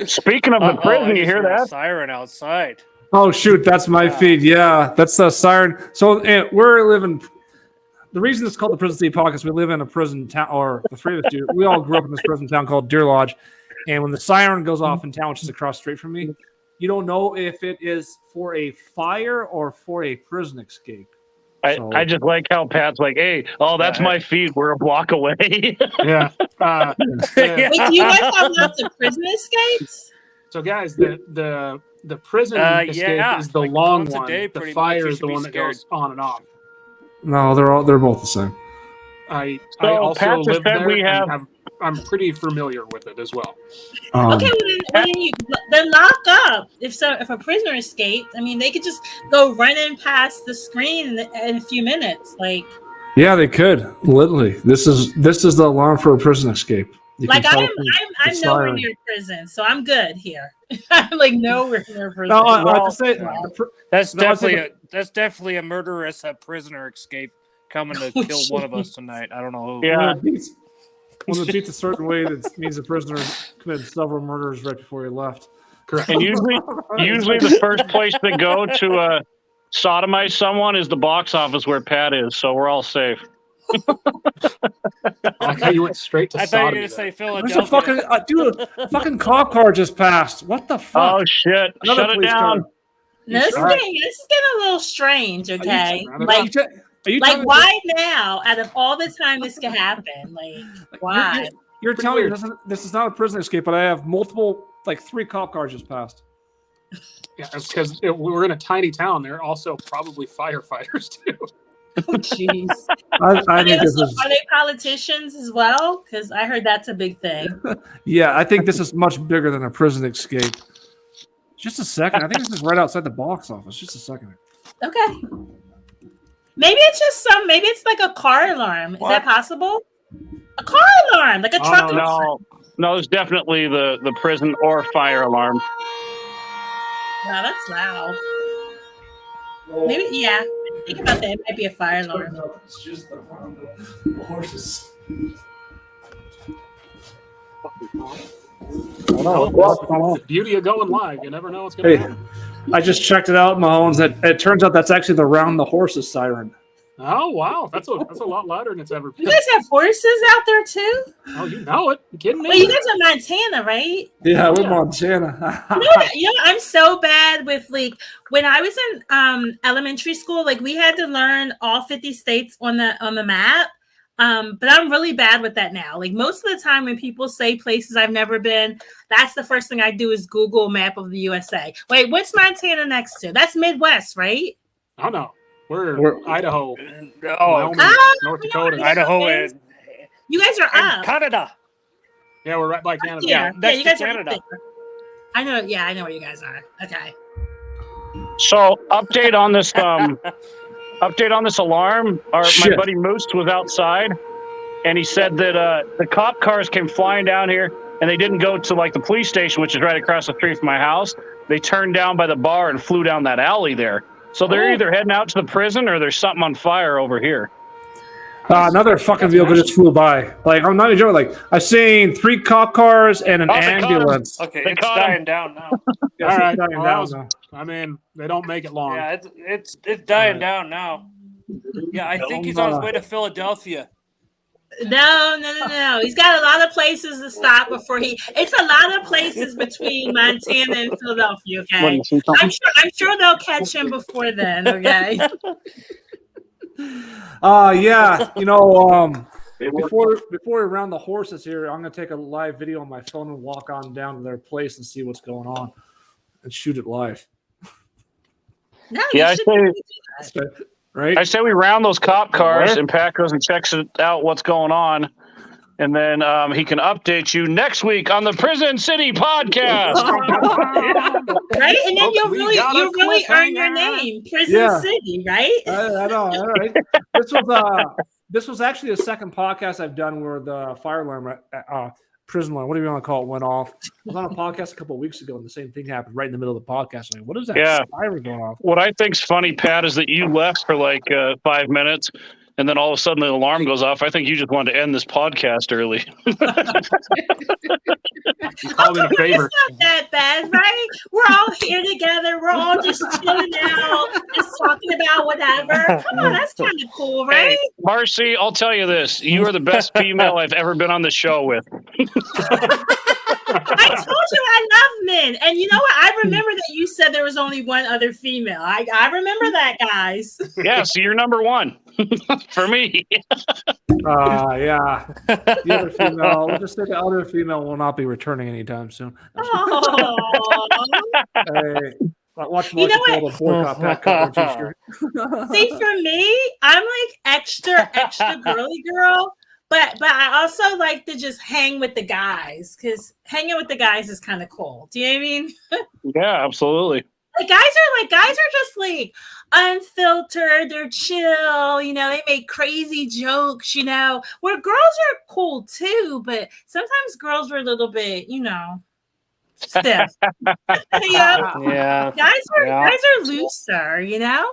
speaking of the prison, you hear that? Siren outside. Oh shoot, that's my feed. Yeah, that's the siren. So we're living. The reason it's called the Prison City Podcast, we live in a prison town, or the 3 of us do. We all grew up in this prison town called Deer Lodge, and when the siren goes off in town, which is across the street from me, you don't know if it is for a fire or for a prison escape. I just like how Pat's like, hey, that's my feed. We're a block away. Yeah. Wait, do you guys have lots of prison escapes? So, guys, the prison escape is the like long one. The fire is the one that goes on and off. No, they're both the same. I also live there. I'm pretty familiar with it as well. Okay, then lock up. If a prisoner escaped, I mean, they could just go running past the screen in a few minutes. Like, yeah, they could literally. This is the alarm for a prison escape. Like I'm nowhere near prison, so I'm good here. I'm like nowhere near prison. No, I have to say that's definitely a murderous prisoner escape coming to kill one of us tonight. I don't know who. Yeah. When it beats a certain way, that means the prisoner committed several murders right before he left. Correct. And usually the first place to go to sodomize someone is the box office where Pat is, so we're all safe. I like how you went straight to I thought you were going to say Philadelphia. There's a fucking cop car just passed. What the fuck? Oh, shit. Shut it down. This is getting a little strange, okay? Like why now? Out of all the time this could happen, like why? You're telling me this is not a prison escape, but I have multiple, like 3 cop cars just passed. Yeah, it's because we're in a tiny town. There are also probably firefighters too. Oh, jeez. Are they politicians as well? Because I heard that's a big thing. Yeah, I think this is much bigger than a prison escape. Just a second. I think this is right outside the box office. Just a second. Okay. Maybe it's like a car alarm. Is that possible? A car alarm, like a truck alarm. No, it's definitely the prison or fire alarm. Wow, that's loud. Maybe, yeah. Think about that. It might be a fire alarm. It's just the horses. The beauty of going live. You never know what's going to happen. I just checked it out, Mahomes. It turns out that's actually the Round the Horses siren. Oh, wow. That's a lot louder than it's ever been. You guys have horses out there, too? Oh, you know it. You kidding me? Well, you guys are Montana, right? Yeah, we're Montana. you know, I'm so bad with, like, when I was in elementary school, like, we had to learn all 50 states on the map. But I'm really bad with that now. Like, most of the time when people say places I've never been, that's the first thing I do is Google map of the USA. Wait, what's Montana next to? That's Midwest, right? Oh, no. We're Idaho, Wyoming, North Dakota. Idaho and You guys are up. Canada. Yeah, we're right by Canada. Yeah, next you to guys are Canada. up there. I know. Yeah, I know where you guys are. Okay. So update on this alarm. My Shit. buddy Moose was outside, and he said that the cop cars came flying down here, and they didn't go to like the police station, which is right across the street from my house. They turned down by the bar and flew down that alley there. So they're either heading out to the prison or there's something on fire over here. Another fucking vehicle just flew by. Like, I'm not even joking. Like, I've seen 3 cop cars and an ambulance. Okay, They it's caught him. dying down now. Yeah, All it's right. dying Well, down that now. I mean, they don't make it long. Yeah, it's dying down now. Yeah, I think he's on his way to Philadelphia. No. He's got a lot of places to stop before it's a lot of places between Montana and Philadelphia, okay? I'm sure they'll catch him before then, okay? Yeah, you know, before we round the horses here, I'm gonna take a live video on my phone and walk on down to their place and see what's going on and shoot it live. No, Yeah, Right? I say we round those cop cars and Pat goes and checks it out what's going on. And then he can update you next week on the Prison City podcast. right? And then you'll really earn your cliffhanger. name, Prison City, right? I know. All right. This was actually the second podcast I've done where the fire alarm, prison alarm, whatever you want to call it, went off. I was on a podcast a couple of weeks ago, and the same thing happened right in the middle of the podcast. I'm like, what is that siren going off? What I think's funny, Pat, is that you left for like 5 minutes, and then all of a sudden the alarm goes off. I think you just wanted to end this podcast early. Called in a favor. It's not that bad, right? We're all here together. We're all just chilling out, just talking about whatever. Come on, that's kind of cool, right? Hey, Marcy, I'll tell you this. You are the best female I've ever been on the show with. I told you I love men. And you know what? I remember that you said there was only one other female. I remember that, guys. Yeah, so you're number one for me. Yeah. The other female, we'll just say the other female will not be returning anytime soon. Oh. Hey, watch You know Marcy pull the boycott Pat Cutler t-shirt. See, for me, I'm like extra girly girl. But I also like to just hang with the guys because hanging with the guys is kind of cool. Do you know what I mean? Yeah, absolutely. Like guys are just like unfiltered. They're chill. You know, they make crazy jokes. You know, where girls are cool too, but sometimes girls are a little bit, you know, stiff. Yeah. Guys are looser. You know.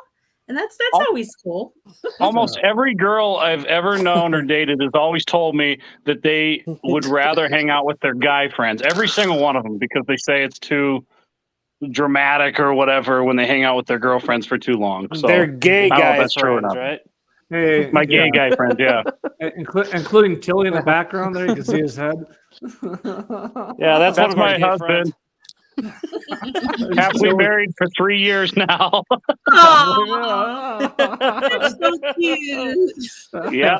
And that's always cool. Almost every girl I've ever known or dated has always told me that they would rather hang out with their guy friends. Every single one of them, because they say it's too dramatic or whatever when they hang out with their girlfriends for too long. So they're gay I don't know if guy that's true or friends, not. right? Hey, My gay guy friends, yeah. including Tilly in the background there. You can see his head. Yeah, that's one of my gay husband. friends. Happily married for 3 years now. Oh, that's so cute. Yeah.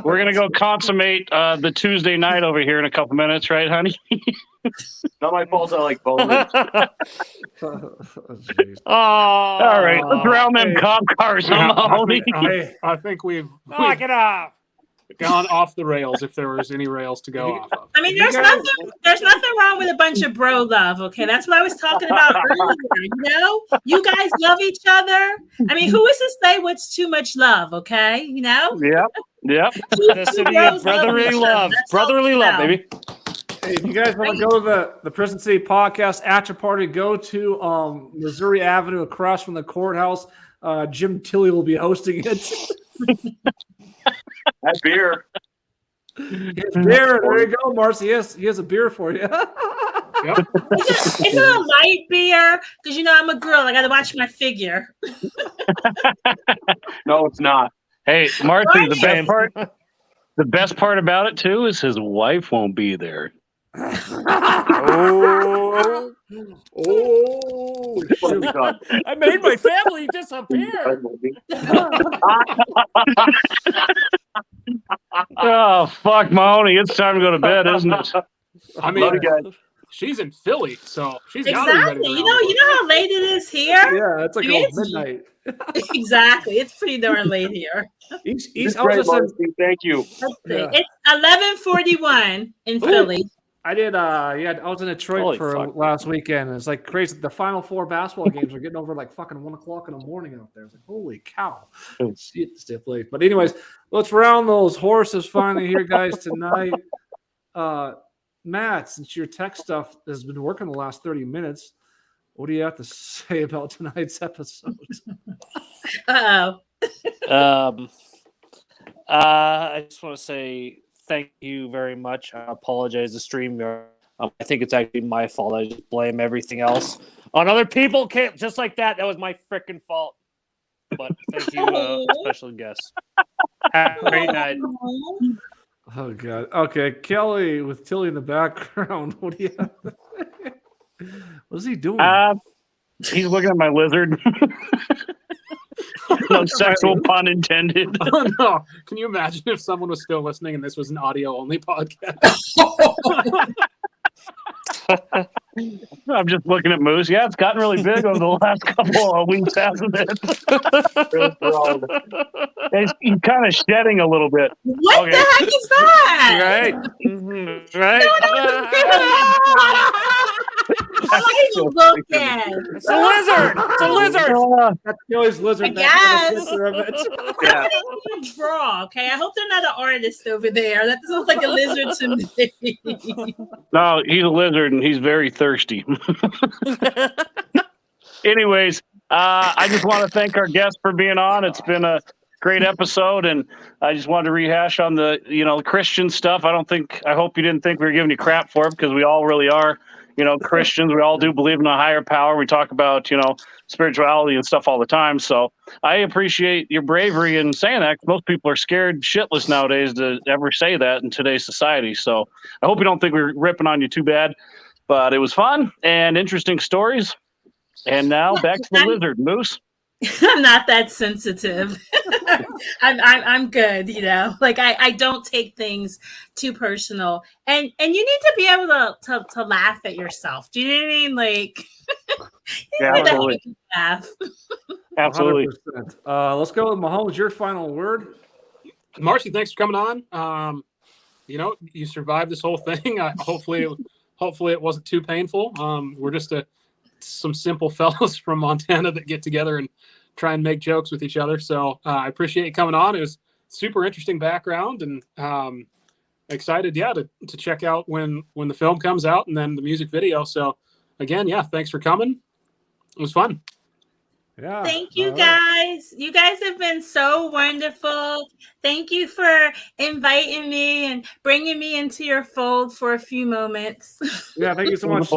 We're going to go consummate the Tuesday night over here in a couple minutes, right, honey? Not my fault. I like bowling. All right. Let's round them cop cars. I think we've Knock it off. gone off the rails if there was any rails to go off of. I mean, there's nothing wrong with a bunch of bro love, okay? That's what I was talking about earlier. You know, you guys love each other. I mean, who is to say what's too much love, okay? You know? Yep. The city of brotherly love. Brotherly love, baby. Hey, if you guys want to go to the Prison City Podcast after party, go to Missouri Avenue across from the courthouse. Jim Tilley will be hosting it. That beer. Beer. There you go, Marcy. Yes, he has a beer for you. Yep. Is it a light beer? Because, you know, I'm a girl. I got to watch my figure. No, it's not. Hey, Marcy, the best part about it, too, is his wife won't be there. Oh, Shoot. I made my family disappear. Oh, fuck, Mahoney. It's time to go to bed, isn't it? I mean, she's in Philly, so she's exactly. You know how late it is here. Yeah, it's like midnight. Exactly, it's pretty darn late here. Great, Marcy. Thank you. Yeah. It's 11:41 in Philly. I did. I was in Detroit last weekend. And it's like crazy. The Final Four basketball games are getting over like fucking 1 o'clock in the morning out there. It's like holy cow. Shit, stay late. But anyways, let's round those horses finally here, guys, tonight. Matt, since your tech stuff has been working the last 30 minutes, what do you have to say about tonight's episode? I just want to say thank you very much. I apologize to StreamYard. I think it's actually my fault. I just blame everything else on other people. Can't just like that. That was my freaking fault. But thank you, special guest. Have a great night. Oh God. Okay, Kelly with Tilly in the background. What do you have to say? What's he doing? He's looking at my lizard. No sexual pun intended. Oh no! Can you imagine if someone was still listening and this was an audio-only podcast? I'm just looking at Moose. Yeah, it's gotten really big over the last couple of weeks, hasn't it? He's kind of shedding a a bit. What the heck is that? Right? Mm-hmm. Right? Why are you looking? It's a lizard. It's a lizard. That's Kelly's lizard. Yes. Yeah. Draw. Okay. I hope they're not an artist over there. That sounds like a lizard to me. No, he's a lizard and he's very thirsty. Anyways, I just want to thank our guest for being on. It's been a great episode, and I just wanted to rehash on the Christian stuff. I hope you didn't think we were giving you crap for it, because we all really are. Christians, we all do believe in a higher power. We talk about, spirituality and stuff all the time. So I appreciate your bravery in saying that. Most people are scared shitless nowadays to ever say that in today's society. So I hope you don't think we're ripping on you too bad, but it was fun and interesting stories. And now back to the lizard, Moose. I'm not that sensitive. I'm good, Like I don't take things too personal, and you need to be able to laugh at yourself. Do you know what I mean? Like, yeah, absolutely. Laugh. Absolutely. 100%. Let's go with Mahomes. Your final word. Marcy, thanks for coming on. You survived this whole thing. Hopefully it wasn't too painful. We're just some simple fellows from Montana that get together and try and make jokes with each other. So I appreciate you coming on. It was super interesting background, and excited, to check out when the film comes out and then the music video. So again, thanks for coming. It was fun. Yeah. Thank you, guys. You guys have been so wonderful. Thank you for inviting me and bringing me into your fold for a few moments. Yeah, thank you so much.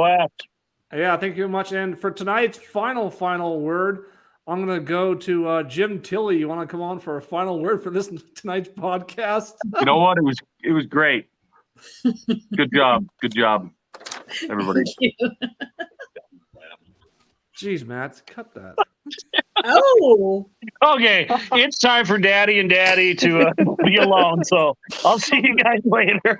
Yeah, thank you very much. And for tonight's final word, I'm going to go to Jim Tilley. You want to come on for a final word for tonight's podcast? You know what? It was great. Good job. Good job, everybody. Thank you. Jeez, Matt, cut that. Oh. Okay, it's time for Daddy and Daddy to be alone. So I'll see you guys later.